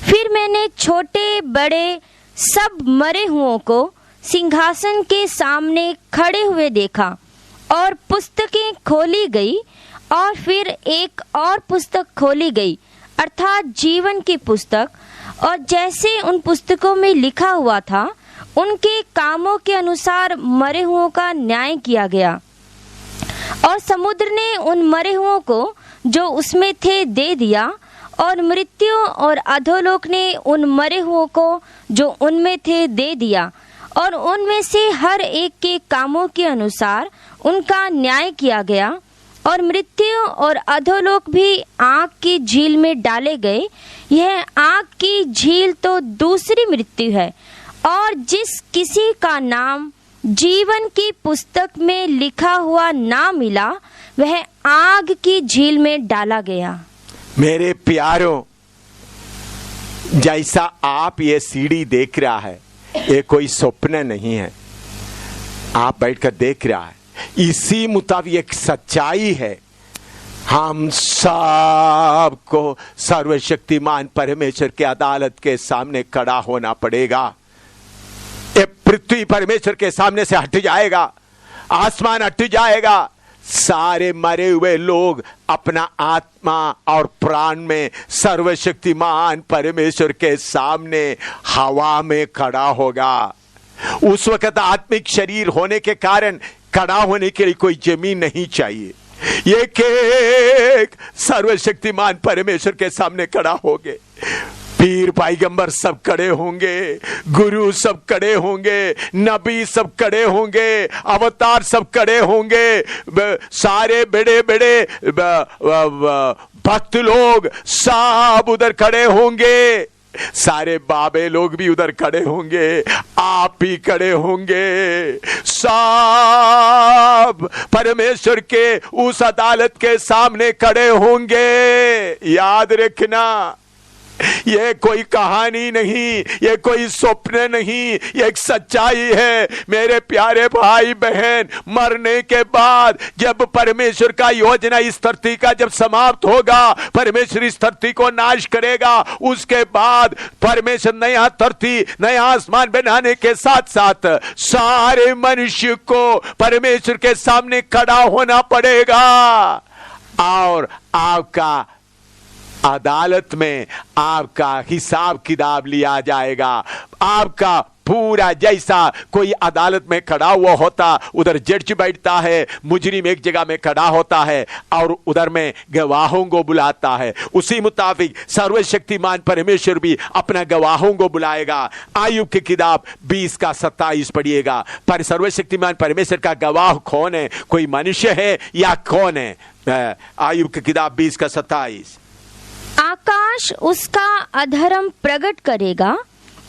फिर मैंने छोटे बड़े सब मरे हुओं को सिंहासन के सामने खड़े हुए देखा और पुस्तकें खोली गई, और फिर एक और पुस्तक खोली गई अर्थात जीवन की पुस्तक, और जैसे उन पुस्तकों में लिखा हुआ था उनके कामों के अनुसार मरे हुओं का न्याय किया गया। और समुद्र ने उन मरे हुओं को जो उसमें थे दे दिया, और मृत्यु और अधोलोक ने उन मरे हुओं को जो उनमें थे दे दिया, और उनमें से हर एक के कामों के अनुसार उनका न्याय किया गया। और मृत्यु और अधोलोक भी आग की झील में डाले गए। यह आग की झील तो दूसरी मृत्यु है, और जिस किसी का नाम जीवन की पुस्तक में लिखा हुआ ना मिला वह आग की झील में डाला गया। मेरे प्यारों, जैसा आप ये सीढ़ी देख रहा है, ये कोई स्वप्न नहीं है, आप बैठकर देख रहा है, इसी मुताबिक एक सच्चाई है। हम सब को सर्वशक्तिमान परमेश्वर के अदालत के सामने खड़ा होना पड़ेगा। ये पृथ्वी परमेश्वर के सामने से हट जाएगा, आसमान हट जाएगा, सारे मरे हुए लोग अपना आत्मा और प्राण में सर्वशक्तिमान परमेश्वर के सामने हवा में खड़ा होगा। उस वक्त आत्मिक शरीर होने के कारण खड़ा होने के लिए कोई जमीन नहीं चाहिए। एक सर्वशक्तिमान परमेश्वर के सामने खड़ा होंगे। पीर पैगंबर सब खड़े होंगे, गुरु सब खड़े होंगे, नबी सब खड़े होंगे, अवतार सब खड़े होंगे, सारे बड़े बड़े भक्त लोग सब उधर खड़े होंगे, सारे बाबे लोग भी उधर खड़े होंगे, आप भी खड़े होंगे। सब परमेश्वर के उस अदालत के सामने खड़े होंगे। याद रखना, ये कोई कहानी नहीं, ये कोई स्वप्न नहीं, ये एक सच्चाई है। मेरे प्यारे भाई बहन, मरने के बाद जब परमेश्वर का योजना इस धरती का जब समाप्त होगा, परमेश्वर इस धरती को नाश करेगा, उसके बाद परमेश्वर नया धरती नया आसमान बनाने के साथ साथ सारे मनुष्य को परमेश्वर के सामने खड़ा होना पड़ेगा, और आपका अदालत में आपका हिसाब किताब लिया जाएगा। आपका पूरा, जैसा कोई अदालत में खड़ा हुआ होता, उधर जज बैठता है, मुजरिम एक जगह में खड़ा होता है और उधर में गवाहों को बुलाता है, उसी मुताबिक सर्वशक्तिमान परमेश्वर भी अपना गवाहों को बुलाएगा। आयुब की किताब 20 का 27 पढ़िएगा। पर सर्वशक्तिमान परमेश्वर का गवाह कौन है? कोई मनुष्य है या कौन है? आयुब की किताब 20 का 27। आकाश उसका अधर्म प्रकट करेगा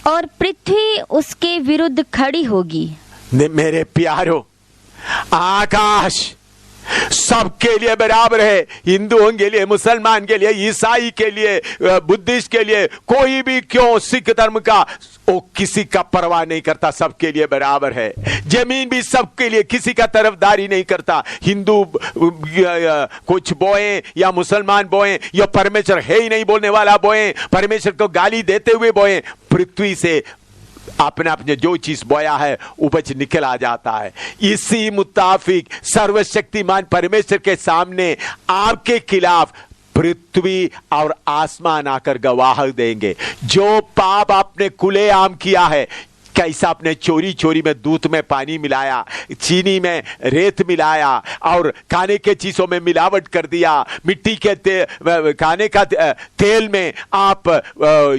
और पृथ्वी उसके विरुद्ध खड़ी होगी। मेरे प्यारो, आकाश सबके लिए बराबर है, हिंदुओं के लिए, मुसलमान के लिए, ईसाई के लिए, बुद्धिस्ट के लिए, कोई भी क्यों, सिख धर्म का, वो किसी का परवाह नहीं करता, सबके लिए बराबर है। जमीन भी सबके लिए, किसी का तरफदारी नहीं करता। हिंदू कुछ बोए या मुसलमान बोए या परमेश्वर है ही नहीं बोलने वाला बोए, परमेश्वर को गाली देते हुए बोए, पृथ्वी से अपने अपने जो चीज बोया है उपज निकल आ जाता है। इसी मुताबिक सर्वशक्तिमान परमेश्वर के सामने आपके खिलाफ पृथ्वी और आसमान आकर गवाह देंगे। जो पाप आपने खुलेआम किया है, कैसा आपने चोरी चोरी में दूध में पानी मिलाया, चीनी में रेत मिलाया और खाने के चीजों में मिलावट कर दिया, मिट्टी के खाने का तेल में आप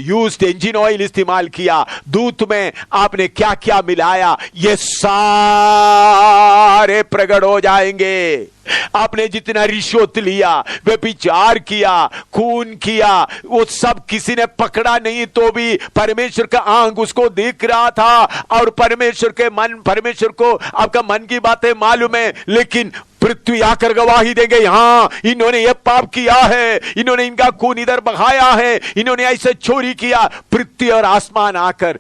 यूज्ड इंजन ऑयल इस्तेमाल किया, दूध में आपने क्या क्या मिलाया, ये सारे प्रकट हो जाएंगे। आपने जितना रिश्वत लिया, व्यभिचार किया, खून किया, वो सब किसी ने पकड़ा नहीं, तो भी परमेश्वर का आंख उसको देख रहा था और परमेश्वर को आपका मन की बातें मालूम है। लेकिन पृथ्वी आकर गवाही देंगे, हाँ इन्होंने ये पाप किया है, इन्होंने इनका खून इधर बहाया है, इन्होंने ऐसे चोरी किया। पृथ्वी और आसमान आकर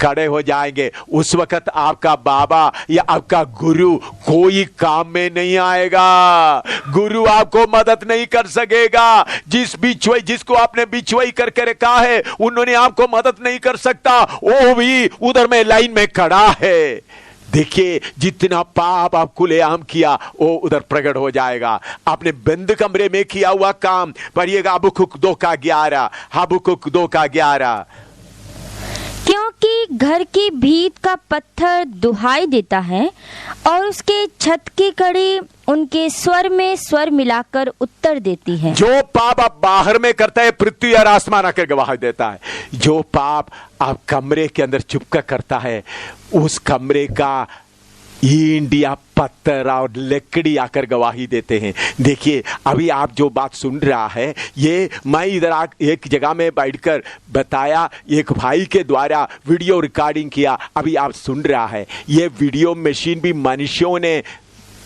खड़े हो जाएंगे, उस वक्त आपका बाबा या आपका गुरु कोई काम में नहीं आएगा। गुरु आपको मदद नहीं कर सकेगा। जिसको आपने बिछुई करके रखा है उन्होंने आपको मदद नहीं कर सकता, वो भी उधर में लाइन में खड़ा है। देखिए, जितना पाप आप खुलेआम किया वो उधर प्रकट हो जाएगा। आपने बंद कमरे में किया हुआ काम, पढ़िएगा हबक्कुक 2:11, हबक्कुक 2:11। क्योंकि घर की भीत का पत्थर दुहाई देता है और उसके छत की कड़ी उनके स्वर में स्वर मिलाकर उत्तर देती है। जो पाप आप बाहर में करता है पृथ्वी और आसमान आकर गवाही देता है। जो पाप आप कमरे के अंदर चुपकर करता है उस कमरे का ईंट या पत्थर और लकड़ी आकर गवाही देते हैं। देखिए, अभी आप जो बात सुन रहा है ये मैं इधर एक जगह में बैठकर बताया, एक भाई के द्वारा वीडियो रिकॉर्डिंग किया, अभी आप सुन रहा है। ये वीडियो मशीन भी मनुष्यों ने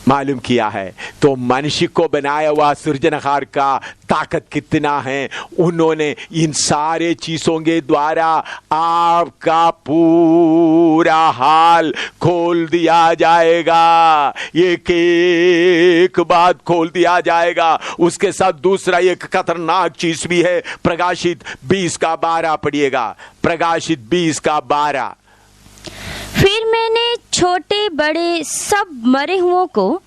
मालूम किया है। तो मनुष्य को बनाया हुआ सृजनहार का ताकत कितना है, उन्होंने इन सारे चीजों के द्वारा आपका पूरा हाल खोल दिया जाएगा। एक एक बात खोल दिया जाएगा। उसके साथ दूसरा एक खतरनाक चीज भी है। प्रकाशित 20:12 पढ़िएगा, प्रकाशित 20:12। फिर मैंने छोटे बड़े सब मरे हुओं को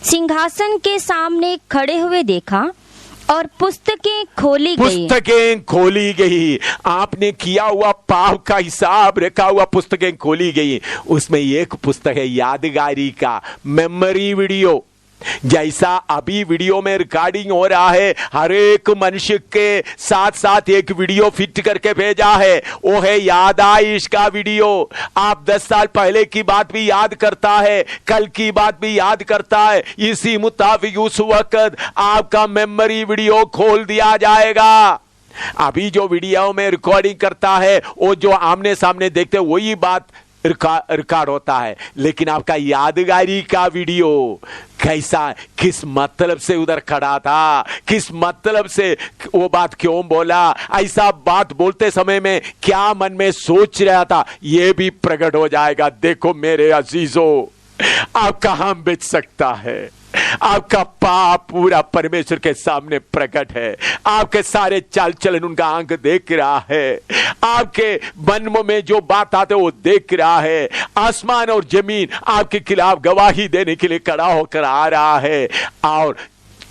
सिंहासन के सामने खड़े हुए देखा और पुस्तकें खोली गई। आपने किया हुआ पाप का हिसाब रखा हुआ पुस्तकें खोली गई। उसमें एक पुस्तक है यादगारी का मेमोरी वीडियो। जैसा अभी वीडियो में रिकॉर्डिंग हो रहा है, हर एक मनुष्य के साथ साथ एक वीडियो फिट करके भेजा है, वो है यादाइश का वीडियो। आप 10 साल पहले की बात भी याद करता है, कल की बात भी याद करता है, इसी मुताबिक उस वक्त आपका मेमोरी वीडियो खोल दिया जाएगा। अभी जो वीडियो में रिकॉर्डिंग करता है वो जो आमने सामने देखते वही बात रिकॉर्ड होता है, लेकिन आपका यादगारी का वीडियो कैसा, किस मतलब से उधर खड़ा था, किस मतलब से वो बात क्यों बोला, ऐसा बात बोलते समय में क्या मन में सोच रहा था, ये भी प्रकट हो जाएगा। देखो मेरे अजीजों, आप कहां बच सकता है। आपका पाप पूरा परमेश्वर के सामने प्रकट है। आपके सारे चाल चलन उनका आंख देख रहा है। आपके मन में जो बात आते वो देख रहा है। आसमान और जमीन आपके खिलाफ गवाही देने के लिए खड़ा होकर आ रहा है। और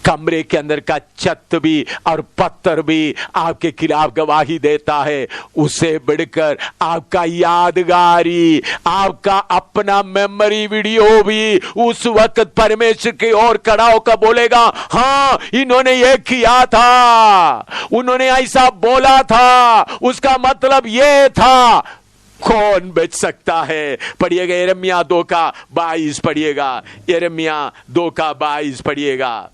कमरे के अंदर का छत भी और पत्थर भी आपके खिलाफ गवाही देता है। उसे बढ़कर आपका यादगारी, आपका अपना मेमोरी वीडियो भी उस वक्त परमेश्वर की ओर खड़ा होकर बोलेगा, हाँ इन्होंने ये किया था, उन्होंने ऐसा बोला था, उसका मतलब ये था। कौन बच सकता है? पढ़िएगा यिर्मयाह 2:22 पढ़िएगा, यिर्मयाह 2:22 पढ़िएगा।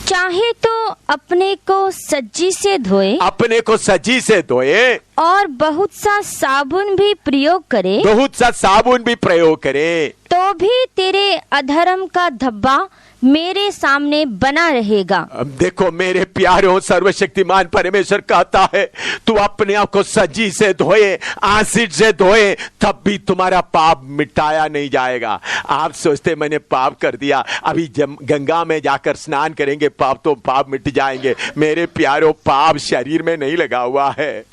चाहे तो अपने को सज्जी से धोए, अपने को सज्जी से धोए और बहुत सा साबुन भी प्रयोग करे, बहुत सा साबुन भी प्रयोग करे, तो भी तेरे अधर्म का धब्बा मेरे सामने बना रहेगा। अब देखो मेरे प्यारों, सर्वशक्तिमान परमेश्वर कहता है तू अपने आप को सज्जी से धोए, एसिड से धोए, तब भी तुम्हारा पाप मिटाया नहीं जाएगा। आप सोचते मैंने पाप कर दिया, अभी गंगा में जाकर स्नान करेंगे पाप मिट जाएंगे। मेरे प्यारों, पाप शरीर में नहीं लगा हुआ है,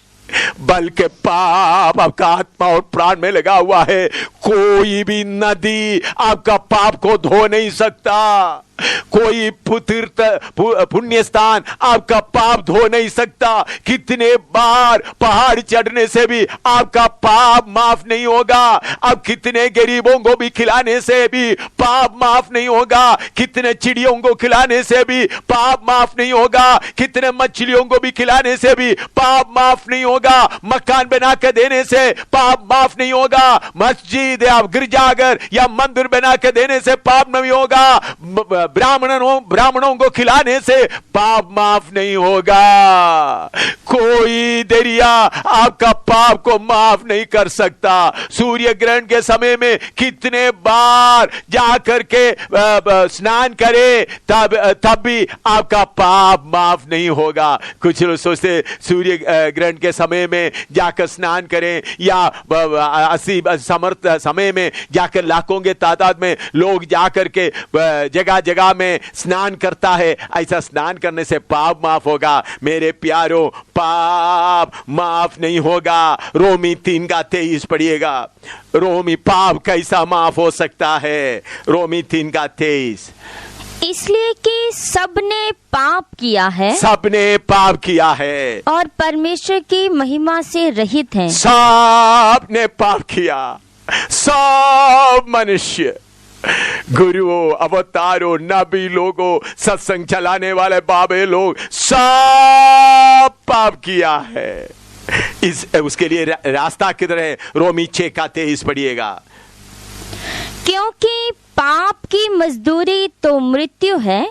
बल्कि पाप आपका आत्मा और प्राण में लगा हुआ है। कोई भी नदी आपका पाप को धो नहीं सकता, कोई पुण्य स्थान आपका पाप धो नहीं सकता। कितने बार पहाड़ चढ़ने से भी आपका पाप माफ नहीं होगा। अब कितने गरीबों को भी खिलाने से भी पाप माफ नहीं होगा। कितने चिड़ियों को खिलाने से भी पाप माफ नहीं होगा। कितने मछलियों को भी खिलाने से भी पाप माफ नहीं होगा। मकान बना के देने से पाप माफ नहीं होगा। मस्जिद या गिरजाघर या मंदिर बना के देने से पाप नहीं होगा। ब्राह्मणों को खिलाने से पाप माफ नहीं होगा। कोई दरिया आपका पाप को माफ नहीं कर सकता। सूर्य ग्रहण के समय में कितने बार जाकर के स्नान करे तब भी आपका पाप माफ नहीं होगा। कुछ लोग सोचते सूर्य ग्रहण के समय में जाकर स्नान करें या असी समर्थ समय में जाकर लाखों के तादाद में लोग जाकर के जगह जगह में स्नान करता है, ऐसा स्नान करने से पाप माफ होगा। मेरे प्यारों, पाप माफ नहीं होगा। रोमी 3:23 पढ़िएगा। रोमी पाप कैसा माफ हो सकता है? रोमी 3:23। इसलिए कि सबने पाप किया है, सबने पाप किया है और परमेश्वर की महिमा से रहित हैं। सबने पाप किया, सब मनुष्य, गुरुओं, अवतारों, नबी लोगों, सत्संग चलाने वाले बाबे लोग, सब पाप किया है। उसके लिए रास्ता किधर है? रोमी 6:23 पढ़िएगा। क्योंकि पाप की मजदूरी तो मृत्यु है,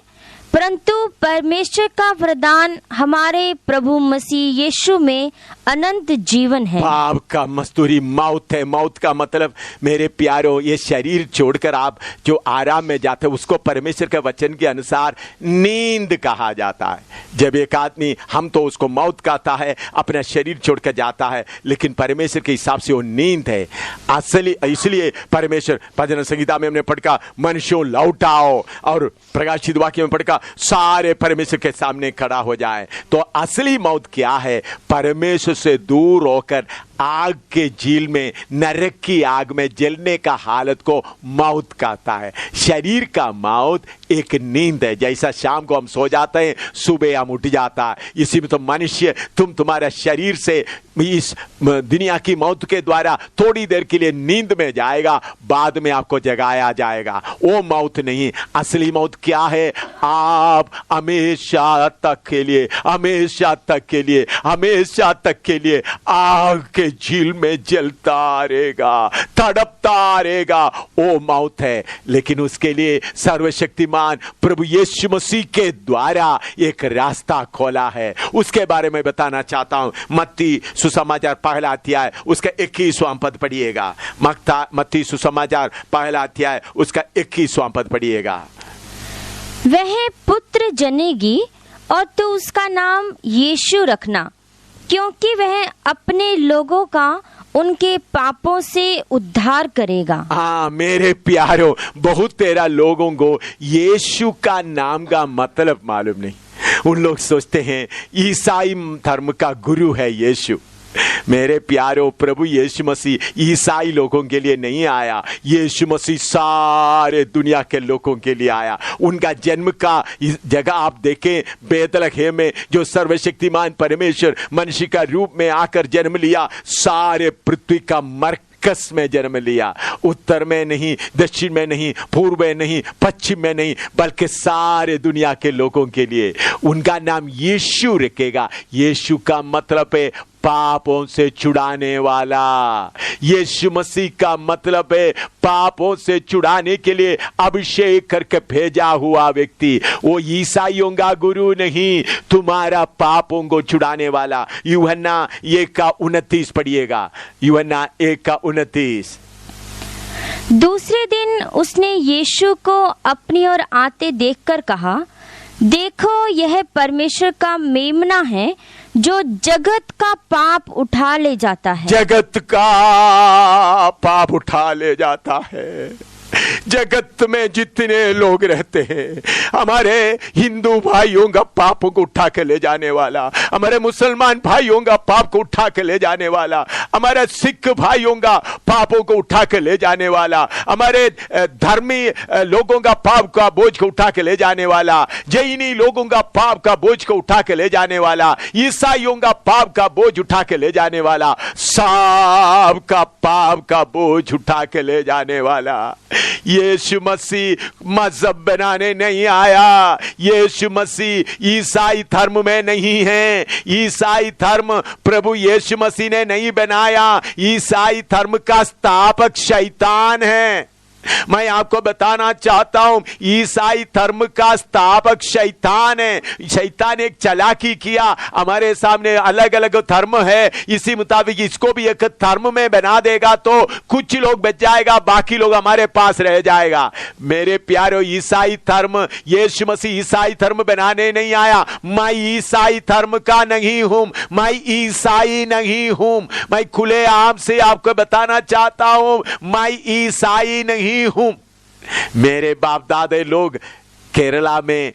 परंतु परमेश्वर का वरदान हमारे प्रभु मसीह यीशु में अनंत जीवन है। पाप का मजदूरी मौत है। मौत का मतलब मेरे प्यारों, ये शरीर छोड़कर आप जो आराम में जाते हैं उसको परमेश्वर के वचन के अनुसार नींद कहा जाता है। जब एक आदमी, हम तो उसको मौत कहता है, अपना शरीर छोड़कर जाता है, लेकिन परमेश्वर के हिसाब से वो नींद है असली। इसलिए परमेश्वर भजन संगीता में हमने पढ़ा, मनुष्यों लौटाओ, और प्रकाशित वाक्य में पढ़ा सारे परमेश्वर के सामने खड़ा हो जाए। तो असली मौत क्या है? परमेश्वर से दूर होकर आग के झील में, नरक की आग में जलने का हालत को मौत कहता है। शरीर का मौत एक नींद है। जैसा शाम को हम सो जाते हैं, सुबह हम उठ जाता है, इसी में तो मनुष्य, तुम्हारा शरीर से इस दुनिया की मौत के द्वारा थोड़ी देर के लिए नींद में जाएगा, बाद में आपको जगाया जाएगा। वो मौत नहीं। असली मौत क्या है? आप हमेशा तक के लिए, हमेशा तक के लिए, हमेशा तक के लिए आग के झील में जलता रहेगा, तड़पता रहेगा। वो मौत है। लेकिन उसके लिए सर्वशक्तिमान प्रभु यीशु मसीह के द्वारा एक रास्ता खोला है। उसके बारे में बताना चाहता हूं। मत्ती सुसमाचार 1 अध्याय उसका 21वां पद पढ़िएगा। मत्ती सुसमाचार 1 अध्याय उसका 21वां पद पढ़िएगा। वह पुत्र जनेगी और तू उसका नाम यीशु रखना, क्योंकि वह अपने लोगों का उनके पापों से उद्धार करेगा। हाँ मेरे प्यारों, बहुत तेरा लोगों को यीशु का नाम का मतलब मालूम नहीं। उन लोग सोचते हैं ईसाई धर्म का गुरु है यीशु। मेरे प्यारों, प्रभु यीशु मसीह ईसाई लोगों के लिए नहीं आया। यीशु मसीह सारे दुनिया के लोगों के लिए आया। उनका जन्म का जगह आप देखें, बेतलहम में, जो सर्वशक्तिमान परमेश्वर मनुष्य का रूप में आकर जन्म लिया, सारे पृथ्वी का मरकज में जन्म लिया। उत्तर में नहीं, दक्षिण में नहीं, पूर्व में नहीं, पश्चिम में नहीं, बल्कि सारे दुनिया के लोगों के लिए। उनका नाम यीशु रखेगा। यीशु का मतलब है पापों से छुड़ाने वाला। यीशु मसीह का मतलब है पापों से छुड़ाने के लिए अभिषेक करके भेजा हुआ व्यक्ति। वो ईसाइयों का गुरु नहीं, तुम्हारा पापों को छुड़ाने वाला। यूहन्ना 1:29 पढ़िएगा। यूहन्ना 1:29। दूसरे दिन उसने यीशु को अपनी ओर आते देखकर कहा, देखो यह परमेश्वर का मेमना है जो जगत का पाप उठा ले जाता है। जगत का पाप उठा ले जाता है। जगत में जितने लोग रहते हैं, हमारे हिंदू भाइयों का पापों को उठा के ले जाने वाला, हमारे मुसलमान भाइयों का पाप को उठा के ले जाने वाला, हमारे सिख भाइयों का पापों को उठा के ले जाने वाला, हमारे धर्मी लोगों का पाप का बोझ को उठा के ले जाने वाला, जैनी लोगों का पाप का बोझ को उठा के ले जाने वाला, ईसाइयों का पाप का बोझ उठा के ले जाने वाला, सब का पाप का बोझ उठा के ले जाने वाला। यीशु मसीह मजहब बनाने नहीं आया। यीशु मसीह ईसाई धर्म में नहीं है। ईसाई धर्म प्रभु यीशु मसीह ने नहीं बनाया। ईसाई धर्म का स्थापक शैतान है। मैं आपको बताना चाहता हूं, ईसाई धर्म का स्थापक शैतान है। शैतान एक चालाकी किया, हमारे सामने अलग अलग धर्म है, इसी मुताबिक इसको भी एक धर्म में बना देगा तो कुछ लोग बच जाएगा, बाकी लोग हमारे पास रह जाएगा। मेरे प्यारो, ईसाई धर्म, यीशु मसीह ईसाई धर्म बनाने नहीं आया। मैं ईसाई धर्म का नहीं हूं, मैं ईसाई नहीं हूं। मैं खुले आम से आपको बताना चाहता हूं, मैं ईसाई नहीं हूं। मेरे बाप दादे लोग केरला में,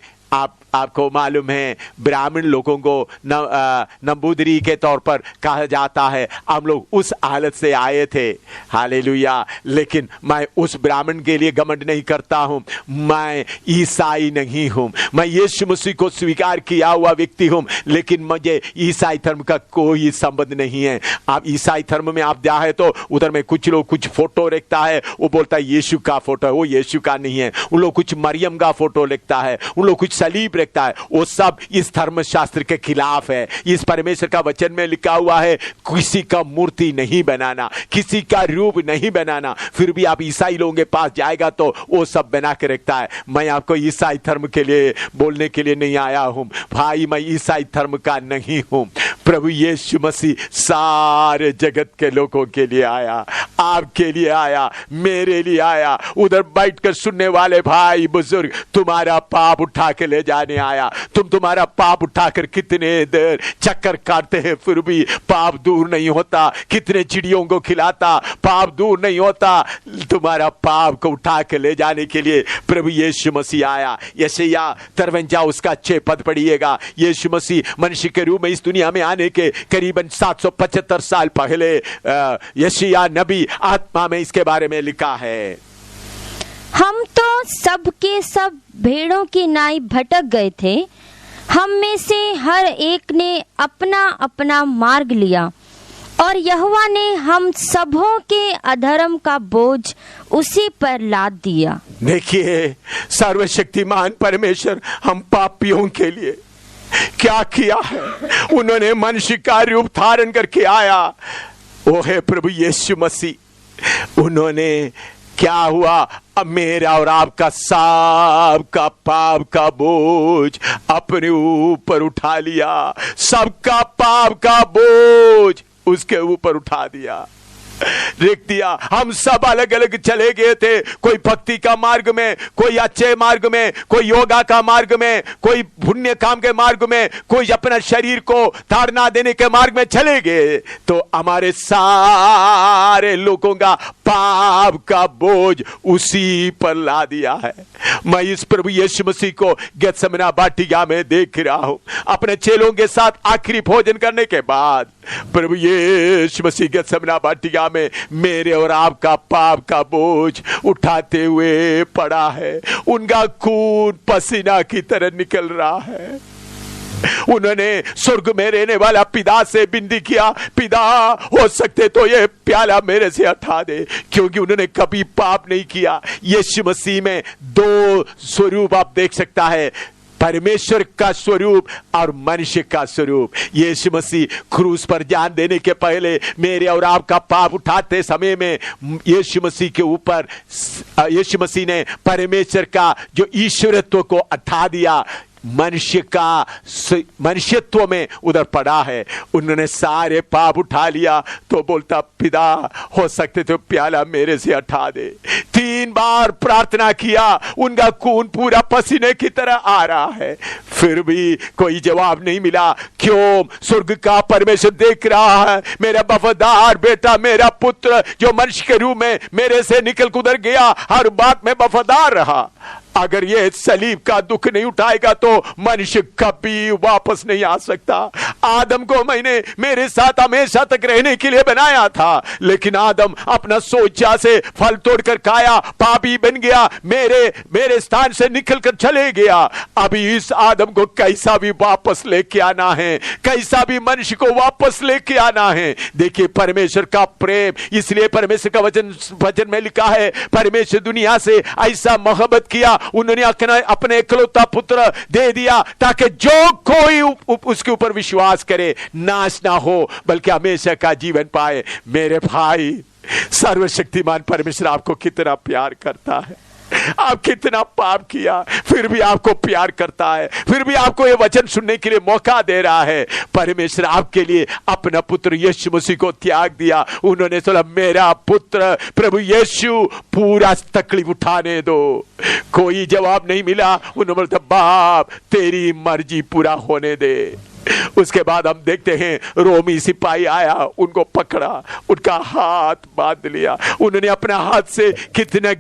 आपको मालूम है, ब्राह्मण लोगों को नंबूदरी के तौर पर कहा जाता है। हम लोग उस हालत से आए थे, हालेलुया। लेकिन मैं उस ब्राह्मण के लिए घमंड नहीं करता हूं। मैं ईसाई नहीं हूं, मैं यीशु मसीह को स्वीकार किया हुआ व्यक्ति हूं, लेकिन मुझे ईसाई धर्म का कोई संबंध नहीं है। आप ईसाई धर्म में आप जाए तो उधर में कुछ लोग कुछ फोटो रखता है, वो बोलता है यीशु का फोटो है, वो यीशु का नहीं है। उन लोग कुछ मरियम का फोटो लिखता है, उन लोग कुछ सलीब रखता है, वो सब इस धर्म शास्त्र के खिलाफ है। इस परमेश्वर का वचन में लिखा हुआ है, किसी का मूर्ति नहीं बनाना, किसी का रूप नहीं बनाना। फिर भी आप ईसाई लोगों के पास जाएगा तो वो सब बना के रखता है। मैं आपको ईसाई धर्म के लिए बोलने के लिए नहीं आया हूं भाई, मैं ईसाई धर्म का नहीं हूं। प्रभु यीशु मसीह सारे जगत के लोगों के लिए आया, आपके लिए आया, मेरे लिए आया। उधर बैठकर सुनने वाले भाई बुजुर्ग, तुम्हारा पाप उठा के ले जाने आया। तुम्हारा पाप उठाकर कितने देर चक्कर काटते हैं, फिर भी पाप दूर नहीं होता। कितने चिड़ियों को खिलाता, पाप दूर नहीं होता। तुम्हारा पाप को उठा के ले जाने के लिए प्रभु यीशु मसीह आया। यशायाह 53 उसका 6 पद पढ़िएगा। यीशु मसीह मनुष्य के रूप में इस दुनिया में आने के करीबन 775 साल पहले यशायाह नबी आत्मा में इसके बारे में लिखा है, हम तो सब के सब भेड़ों की नाई भटक गए थे, हम में से हर एक ने अपना अपना मार्ग लिया, और यहोवा ने हम सबों के अधर्म का बोझ उसी पर लाद दिया। देखिए, सर्वशक्तिमान परमेश्वर हम पापियों के लिए क्या किया है। उन्होंने मनुष्य का रूप धारण करके आया, वो है प्रभु यीशु मसीह। उन्होंने क्या हुआ, अब मेरा और आपका सबका पाप का बोझ अपने ऊपर उठा लिया। सबका पाप का बोझ उसके ऊपर उठा दिया, रख दिया। हम सब अलग अलग चले गए थे, कोई भक्ति का मार्ग में, कोई अच्छे मार्ग में, कोई योगा का मार्ग में, कोई पुण्य काम के मार्ग में, कोई अपना शरीर को ताड़ना देने के मार्ग में चले गए। तो हमारे सारे लोगों का पाप का बोझ उसी पर ला दिया है। मैं इस प्रभु यीशु मसीह को गेत्सेमनी वाटिका में देख रहा हूं। अपने चेलों के साथ आखिरी भोजन करने के बाद प्रभु यीशु मसीह गेत्सेमनी वाटिका में मेरे और आपका पाप का बोझ उठाते हुए पड़ा है। उनका खून पसीना की तरह निकल रहा है। उन्होंने स्वर्ग में रहने वाला पिता से विनती किया, पिता हो सकते तो ये प्याला मेरे से हटा दे, क्योंकि उन्होंने कभी पाप नहीं किया। यीशु मसीह में 2 स्वरूप आप देख सकता है, परमेश्वर का स्वरूप और मनुष्य का स्वरूप। यीशु मसीह क्रूस पर जान देने के पहले मेरे और आपका पाप उठाते समय में यीशु मसीह के ऊपर यीशु मसीह ने परमेश्वर का जो ईश्वरत्व को हटा दिया, मनुष्य का मनुष्यत्व में उधर पड़ा है। उन्होंने सारे पाप उठा लिया तो बोलता, पिता हो सकते तो प्याला मेरे से हटा दे। 3 बार प्रार्थना किया, उनका खून पूरा पसीने की तरह आ रहा है, फिर भी कोई जवाब नहीं मिला। क्यों? स्वर्ग का परमेश्वर देख रहा है, मेरा वफादार बेटा, मेरा पुत्र जो मनुष्य के रूप में मेरे से निकल गुजर गया, हर बात में वफादार रहा। अगर ये सलीब का दुख नहीं उठाएगा तो मनुष्य कभी वापस नहीं आ सकता। आदम को मैंने मेरे साथ हमेशा तक रहने के लिए बनाया था, लेकिन आदम अपना सोचा से फल तोड़कर खाया, पापी बन गया, मेरे स्थान से निकलकर चले गया। अभी इस आदम को कैसा भी वापस लेके आना है, कैसा भी मनुष्य को वापस लेके आना है। देखिए परमेश्वर का प्रेम, इसलिए परमेश्वर का वचन में लिखा है, परमेश्वर दुनिया से ऐसा मोहब्बत किया, उन्होंने अपने इकलौता पुत्र दे दिया ताकि जो कोई उसके ऊपर विश्वास विश्वास करे, नाश ना हो बल्कि हमेशा का जीवन पाए। मेरे भाई, सर्वशक्तिमान परमेश्वर आपको कितना प्यार करता है। आप कितना पाप किया फिर भी आपको प्यार करता है, फिर भी आपको ये वचन सुनने के लिए मौका दे रहा है। परमेश्वर आपके लिए अपना पुत्र यीशु मसीह को त्याग दिया। उन्होंने सोचा मेरा पुत्र प्रभु यीशु पूरा तकलीफ उठाने दो। कोई जवाब नहीं मिला। उन्होंने बोला बाप तेरी मर्जी पूरा होने दे। उसके बाद हम देखते हैं रोमी सिपाही आया, उनको पकड़ा, उनका हाथ बांध लिया। उन्होंने अपने हाथ से कितने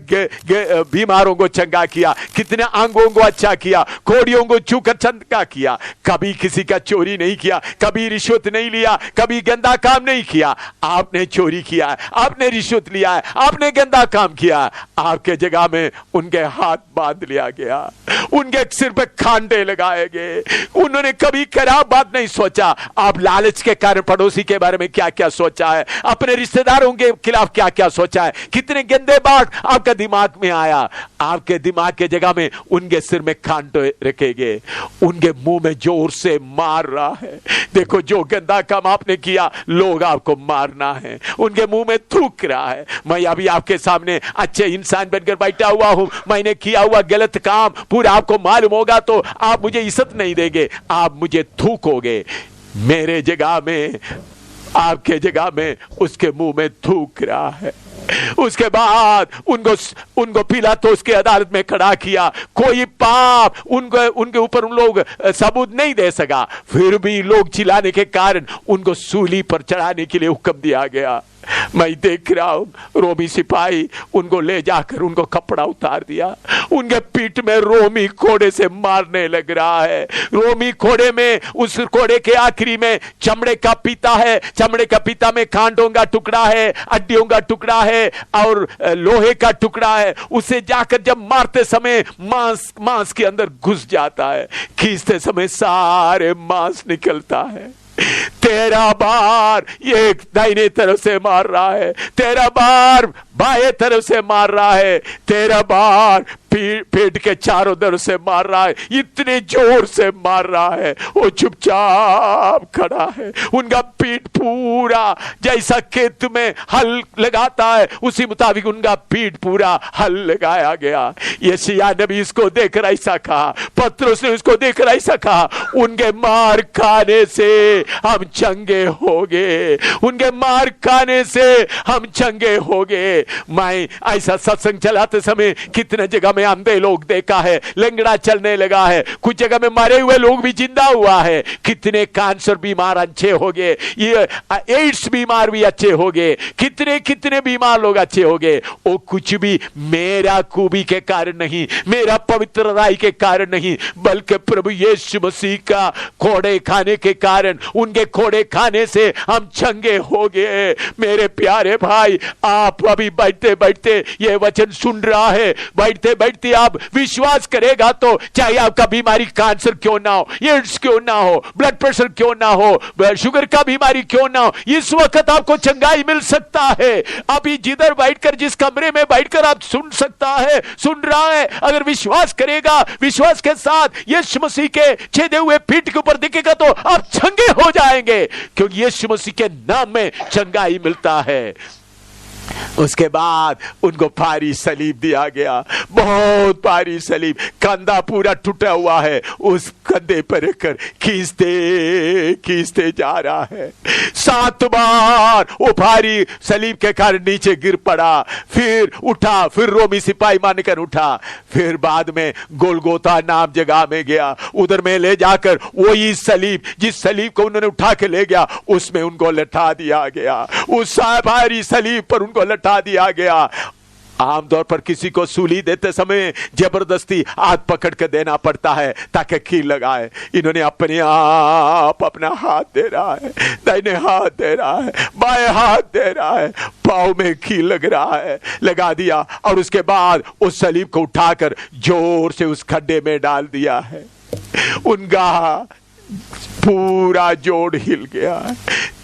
बीमारों को चंगा किया, कितने अंगों को अच्छा किया, कोड़ियों को छूकर चंगा किया। कभी किसी का चोरी नहीं किया, कभी रिश्वत नहीं लिया, कभी गंदा काम नहीं किया। आपने चोरी किया है, आपने रिश्वत लिया है, आपने गंदा काम किया। आपके जगह में उनके हाथ बांध लिया गया, उनके सिर पे खांडे लगाए गए। उन्होंने कभी खराब बात नहीं सोचा। आप लालच के कारण पड़ोसी के बारे में क्या क्या सोचा है, अपने रिश्तेदारों के खिलाफ क्या क्या सोचा है, कितने गंदे बात आपका दिमाग में आया। आपके दिमाग के जगह में उनके सिर में खांडे रखे गए, उनके मुंह में जोर से मार रहा है। देखो जो गंदा काम आपने किया, लोग आपको मारना है, उनके मुंह में थूक रहा है। मैं अभी आपके सामने अच्छे इंसान बनकर बैठा हुआ हूं, मैंने किया हुआ गलत काम पूरा आपको मालूम होगा तो आप मुझे इज्जत नहीं देंगे, आप मुझे थूकोगे। मेरे जगह में, आपके जगह में उसके मुंह में थूक रहा है। उसके बाद उनको पिलातुस की अदालत में खड़ा किया। कोई पाप उनके ऊपर उन लोग सबूत नहीं दे सका, फिर भी लोग चिल्लाने के कारण उनको सूली पर चढ़ाने के लिए हुक्म दिया गया। मैं देख रहा हूं रोमी सिपाही उनको ले जाकर उनको कपड़ा उतार दिया, उनके पीठ में रोमी कोड़े से मारने लग रहा है। रोमी कोड़े में, उस कोड़े के आखिरी में चमड़े का पीता है, चमड़े का पीता में कांटों का टुकड़ा है, हड्डियों का टुकड़ा है और लोहे का टुकड़ा है। उसे जाकर जब मारते समय मांस के अंदर घुस जाता है, खींचते समय सारे मांस निकलता है। 13 बार ये दाहिने तरफ से मार रहा है, 13 बार बाएं तरफ से मार रहा है, 13 बार पेट के चारों तरफ से मार रहा है। इतने जोर से मार रहा है, वो चुपचाप खड़ा है। उनका पीठ पूरा जैसा खेत में हल लगाता है उसी मुताबिक उनका पीठ पूरा हल लगाया गया। यशायाह नबी इसको देखकर ऐसा कहा, पत्रुस ने इसको देखकर ऐसा कहा, उनके मार खाने से हम चंगे होगे, उनके मार खाने से हम चंगे होगे। मैं ऐसा सत्संग चलाते समय कितने जगह में अंधे लोग देखा है, लंगड़ा चलने लगा है, कुछ जगह में मरे हुए लोग भी जिंदा हुआ है, कितने कैंसर बीमार अच्छे हो गए, ये एड्स बीमार भी अच्छे हो गए, कितने कितने बीमार लोग अच्छे हो गए। वो कुछ भी मेरा खूबी के कारण नहीं, मेरा पवित्र राय के कारण नहीं, बल्कि प्रभु यीशु मसीह का कोड़े खाने के कारण, उनके कोड़े खाने से हम चंगे हो गए। मेरे प्यारे भाई, आप अभी बैठते बैठते ये वचन सुन रहा है, बैठते बैठते आप विश्वास करेगा तो चाहे आपका बीमारी कैंसर क्यों ना हो, एड्स क्यों ना हो, ब्लड प्रेशर क्यों ना हो, शुगर का बीमारी क्यों ना हो, इस वक्त आपको चंगाई मिल सकता है। अभी जिधर बैठकर, जिस कमरे में बैठकर आप सुन सकता है, सुन रहा है, अगर विश्वास करेगा, विश्वास के साथ यीशु मसीह के छेदे हुए पीठ के ऊपर दिखेगा तो आप चंगे हो जाएंगे, क्योंकि यीशु मसीह के नाम में चंगाई मिलता है। उसके बाद उनको भारी सलीब दिया गया, बहुत भारी सलीब, कंधा पूरा टूटा हुआ है, उस कंधे पर रखकर खींचते खींचते जा रहा है। 7 बार वो भारी सलीब के कारण नीचे गिर पड़ा, फिर उठा, फिर रोमी सिपाही मानकर उठा, फिर बाद में गोलगोता नाम जगह में गया, उधर में ले जाकर वही सलीब, जिस सलीब को उन्होंने उठा के ले गया, उसमें उनको लटा दिया गया, उस भारी सलीब पर उनको लटा दिया गया। आमतौर पर किसी को सूली देते समय जबरदस्ती हाथ पकड़ के देना पड़ता है ताकि कील लगाए। इन्होंने अपने आप अपना हाथ दे रहा है, दाहिने हाथ दे रहा है, बाएं हाथ दे रहा है, पाँव में कील लग रहा है, लगा दिया और उसके बाद उस सलीब को उठाकर जोर से उस खड्डे में डाल दिया है। उनका पूरा जोड़ हिल गया,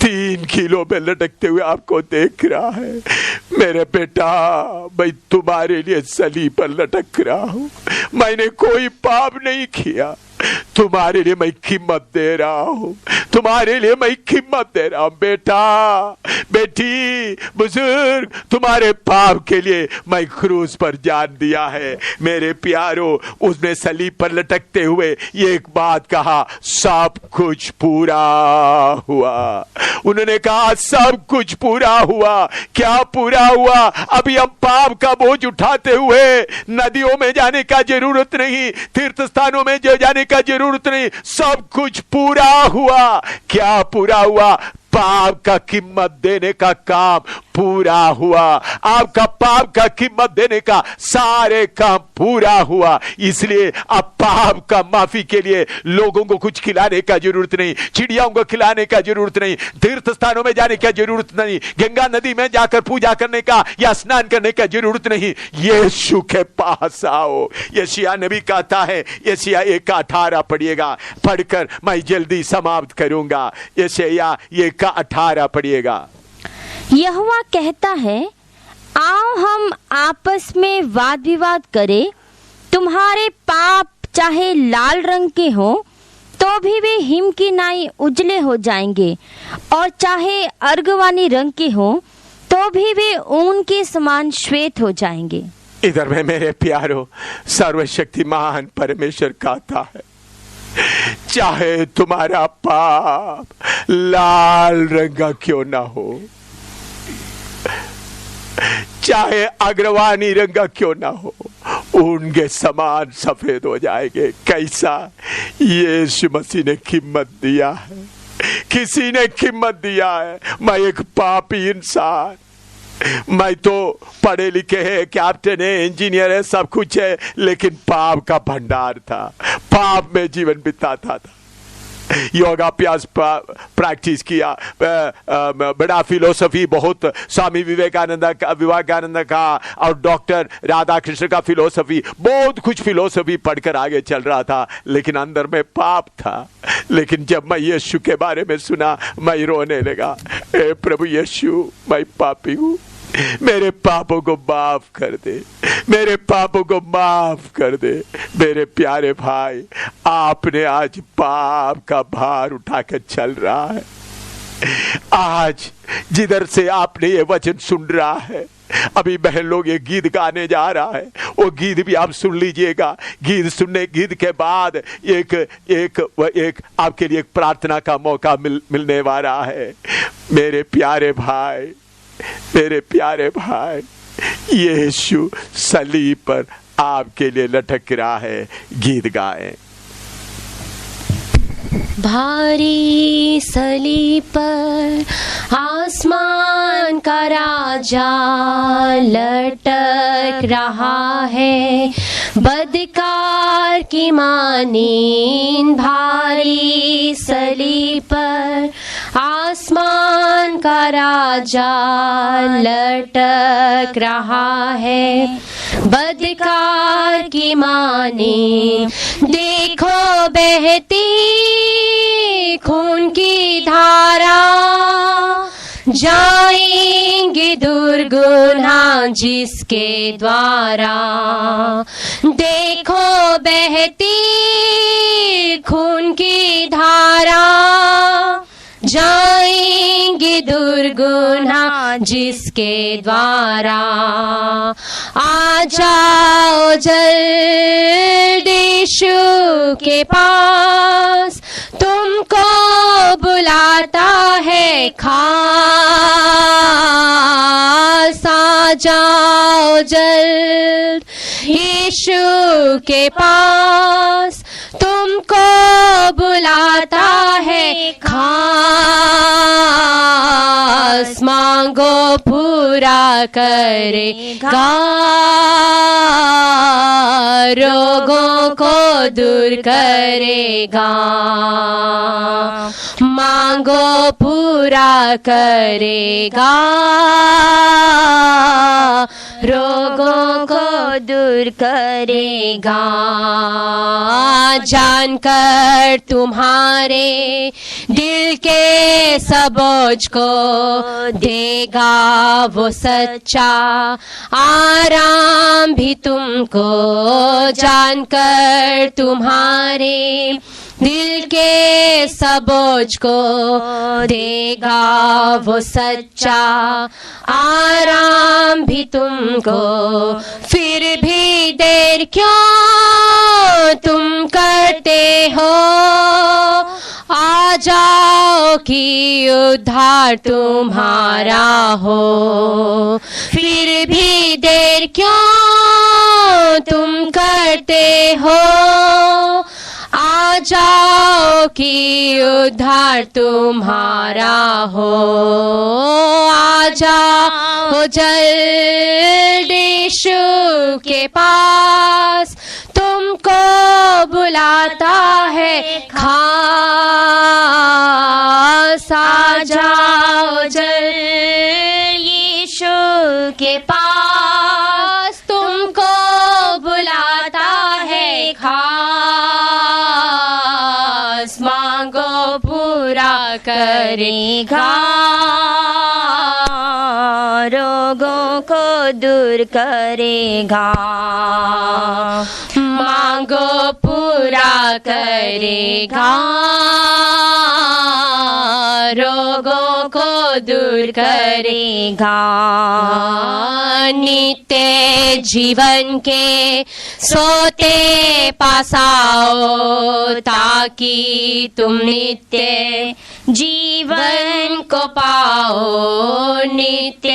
3 किलो में लटकते हुए आपको देख रहा है। मेरे बेटा, मैं तुम्हारे लिए सलीब पर लटक रहा हूं, मैंने कोई पाप नहीं किया, तुम्हारे लिए मैं कीमत दे रहा हूं, तुम्हारे लिए मैं कीमत दे रहा हूं। बेटा, बेटी, बुजुर्ग, तुम्हारे पाप के लिए मैं क्रूस पर जान दिया है। मेरे प्यारो, उसने सलीब पर लटकते हुए एक बात कहा, सब कुछ पूरा हुआ। उन्होंने कहा सब कुछ पूरा हुआ। क्या पूरा हुआ? अभी हम पाप का बोझ उठाते हुए नदियों में जाने का जरूरत नहीं, तीर्थ स्थानों में जाने का जरूरत नहीं, सब कुछ पूरा हुआ। क्या पूरा हुआ? पाप का कीमत देने का काम पूरा हुआ। आपका पाप का कीमत देने का सारे काम पूरा हुआ। इसलिए अब पाप का माफी के लिए लोगों को कुछ खिलाने का जरूरत नहीं, चिड़ियाओं को खिलाने का जरूरत नहीं, तीर्थ स्थानों में जाने का जरूरत नहीं, गंगा नदी में जाकर पूजा करने का या स्नान करने का जरूरत नहीं। यीशु के पास आओ। यशायाह नबी कहता है, यशायाह 1:18 पढ़िएगा, पढ़कर मैं जल्दी समाप्त करूंगा। यशायाह 1:18 पढ़िएगा। यहोवा कहता है, आओ हम आपस में वाद विवाद करें। तुम्हारे पाप चाहे लाल रंग के हो तो भी वे हिम की नाई उजले हो जाएंगे, और चाहे अर्गवानी रंग के हो तो भी वे ऊन के समान श्वेत हो जाएंगे। इधर में मेरे प्यारो, सर्वशक्तिमान परमेश्वर कहता है, चाहे तुम्हारा पाप लाल रंग का क्यों ना हो, चाहे अग्रवानी रंग का क्यों ना हो, उनके समान सफेद हो जाएंगे। कैसा? यीशु मसीह ने कीमत दिया है, किसी ने कीमत दिया है। मैं एक पापी इंसान, मैं तो पढ़े लिखे है, कैप्टन है, इंजीनियर है, सब कुछ है, लेकिन पाप का भंडार था, पाप में जीवन बिताता था। योगाभ्यास प्रैक्टिस किया, बड़ा फिलोसफी, बहुत स्वामी विवेकानंद का और डॉक्टर राधा कृष्ण का फिलोसफी, बहुत कुछ फिलोसफी पढ़कर आगे चल रहा था, लेकिन अंदर में पाप था। लेकिन जब मैं यीशु के बारे में सुना, मैं रोने लगा, हे प्रभु यीशु, मैं पापी हूँ, मेरे पापों को माफ कर दे, मेरे पापों को माफ कर दे। मेरे प्यारे भाई, आपने आज पाप का भार उठाकर चल रहा है। आज जिधर से आपने ये वचन सुन रहा है, अभी बहन लोग ये गीत गाने जा रहा है, वो गीत भी आप सुन लीजिएगा। गीत के बाद एक आपके लिए एक प्रार्थना का मौका मिलने वाला है। मेरे प्यारे भाई, मेरे प्यारे भाई, यीशु सलीब पर आपके लिए लटक रहा है। गीत गाएं। भारी सलीब पर आसमान का राजा लटक रहा है, बदकार की मानीन भारी सलीब पर आसमान का राजा लटक रहा है, बदकार की माने। देखो बहती खून की धारा, जाएंगे दुर्गुनाह जिसके द्वारा। देखो बहती खून की धारा, जाएंगे दुर्गुनाह जिसके द्वारा। आ जाओ जल्द यीशु के पास, तुमको बुलाता है खास। आ जाओ जल्द यीशु के पास, तुमको बुलाता है खास। मांगो पूरा करेगा, रोगों को दूर करेगा। मांगो पूरा करेगा, रोगों को दूर करेगा। जानकर तुम्हारे दिल के सबोझ को देगा वो सच्चा आराम भी तुमको। जानकर तुम्हारे दिल के सब बोझ को देगा वो सच्चा आराम भी तुमको। फिर भी देर क्यों तुम करते हो, आ जाओ कि उद्धार तुम्हारा हो। फिर भी देर क्यों तुम करते हो, आ जाओ कि उद्धार तुम्हारा हो। आ जाओ जल्दी यीशु के पास, तुमको बुलाता है खास। आ जाओ जल्दी यीशु के पास, तुमको बुलाता है खास। मांगो पूरा करेगा, रोगों को दूर करेगा। मांगो पूरा करेगा, रोगों को दूर करेगा। नित्य जीवन के सोते पास आओ, ताकि तुम नित्य जीवन को पाओ। नित्य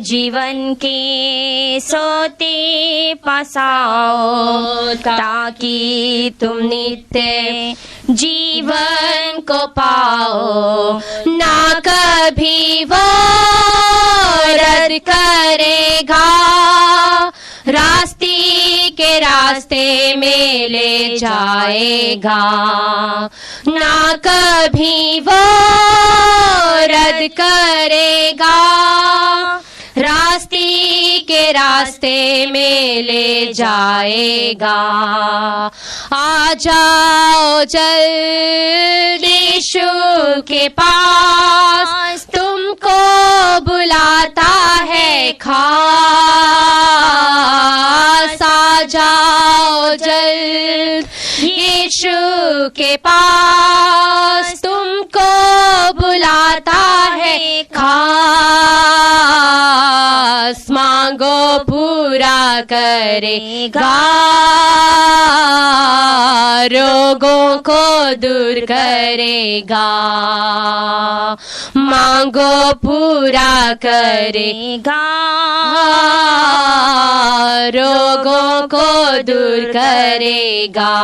जीवन के सोते पास आओ, ताकि तुम नित्य जीवन को पाओ। ना कभी वो रद्द करेगा, रास्ते के रास्ते में ले जाएगा। ना कभी वो रद्द करेगा, रास्ते के रास्ते में ले जाएगा। आ जाओ जल्दी यीशु के पास, तुमको बुलाता है खास। आ जाओ जल्द यीशु के पास, तुमको बुलाता है खास। मांगो पूरा करेगा, रोगों को दूर करेगा। मांगो पूरा करेगा, रोगों को दूर करेगा।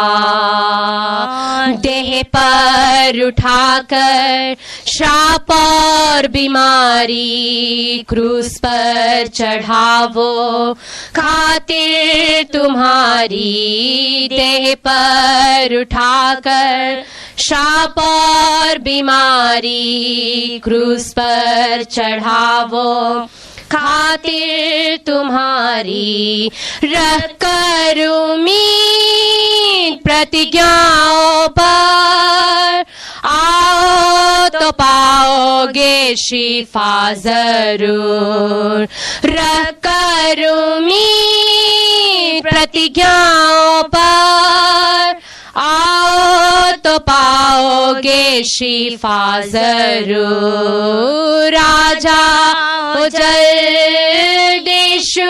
देह पर उठाकर श्राप और बीमारी, क्रूस पर चढ़ावो खातिर तुम्हारी। देह पर उठाकर श्राप और बीमारी, क्रूस पर चढ़ावो खातिर तुम्हारी। रख कर उम्मीद प्रतिज्ञाओं पर, आओ तो पाओगे शिफा जरूर। रख कर उम्मीद प्रतिज्ञाओं पर, आओ तो पाओगे शिफा जरूर। आ जाओ जल्दी यीशु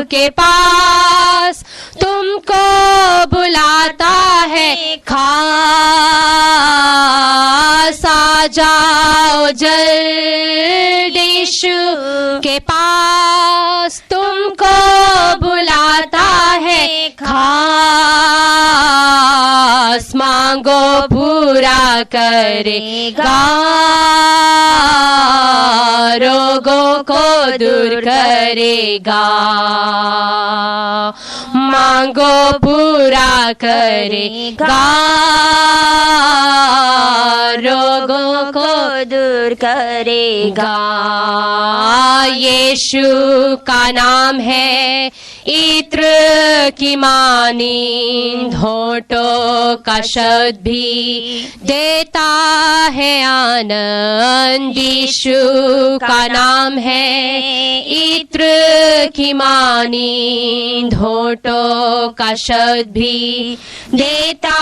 के पास, तुमको बुलाता है खास। आ जाओ जल्दी यीशु के पास, तुमको बुलाता है खास। मांगो पूरा करेगा, रोगों को दूर करेगा। मांगो पूरा करेगा, रोगों को दूर करेगा। यीशु का नाम है इत्र की मानी, होठों का शब्द भी देता है आनंद। यीशु का नाम है इत्र की मानी, होठों का शब्द भी देता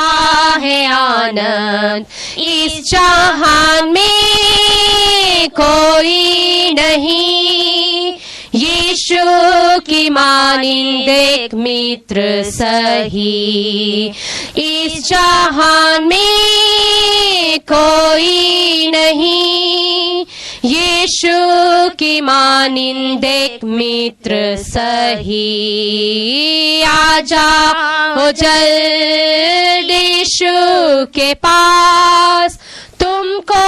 है आनंद। आनंद। इस जहान में कोई नहीं, यीशु की मानिंद एक मित्र सही। इस जहान में कोई नहीं, यीशु की मानिंद एक मित्र सही। आजा हो जल्द यीशु के पास, तुमको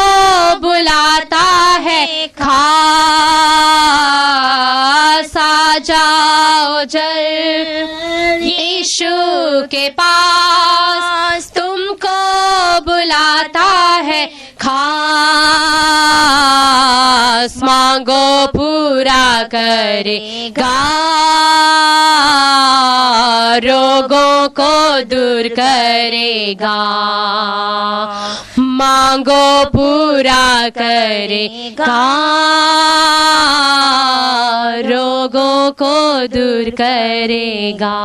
बुलाता है खास। आ जाओ जल्द यीशु के पास, तुमको बुलाता है खास। मांगो पूरा करेगा, रोगों को दूर करेगा। मांगो पूरा करेगा, रोगों को दूर करेगा।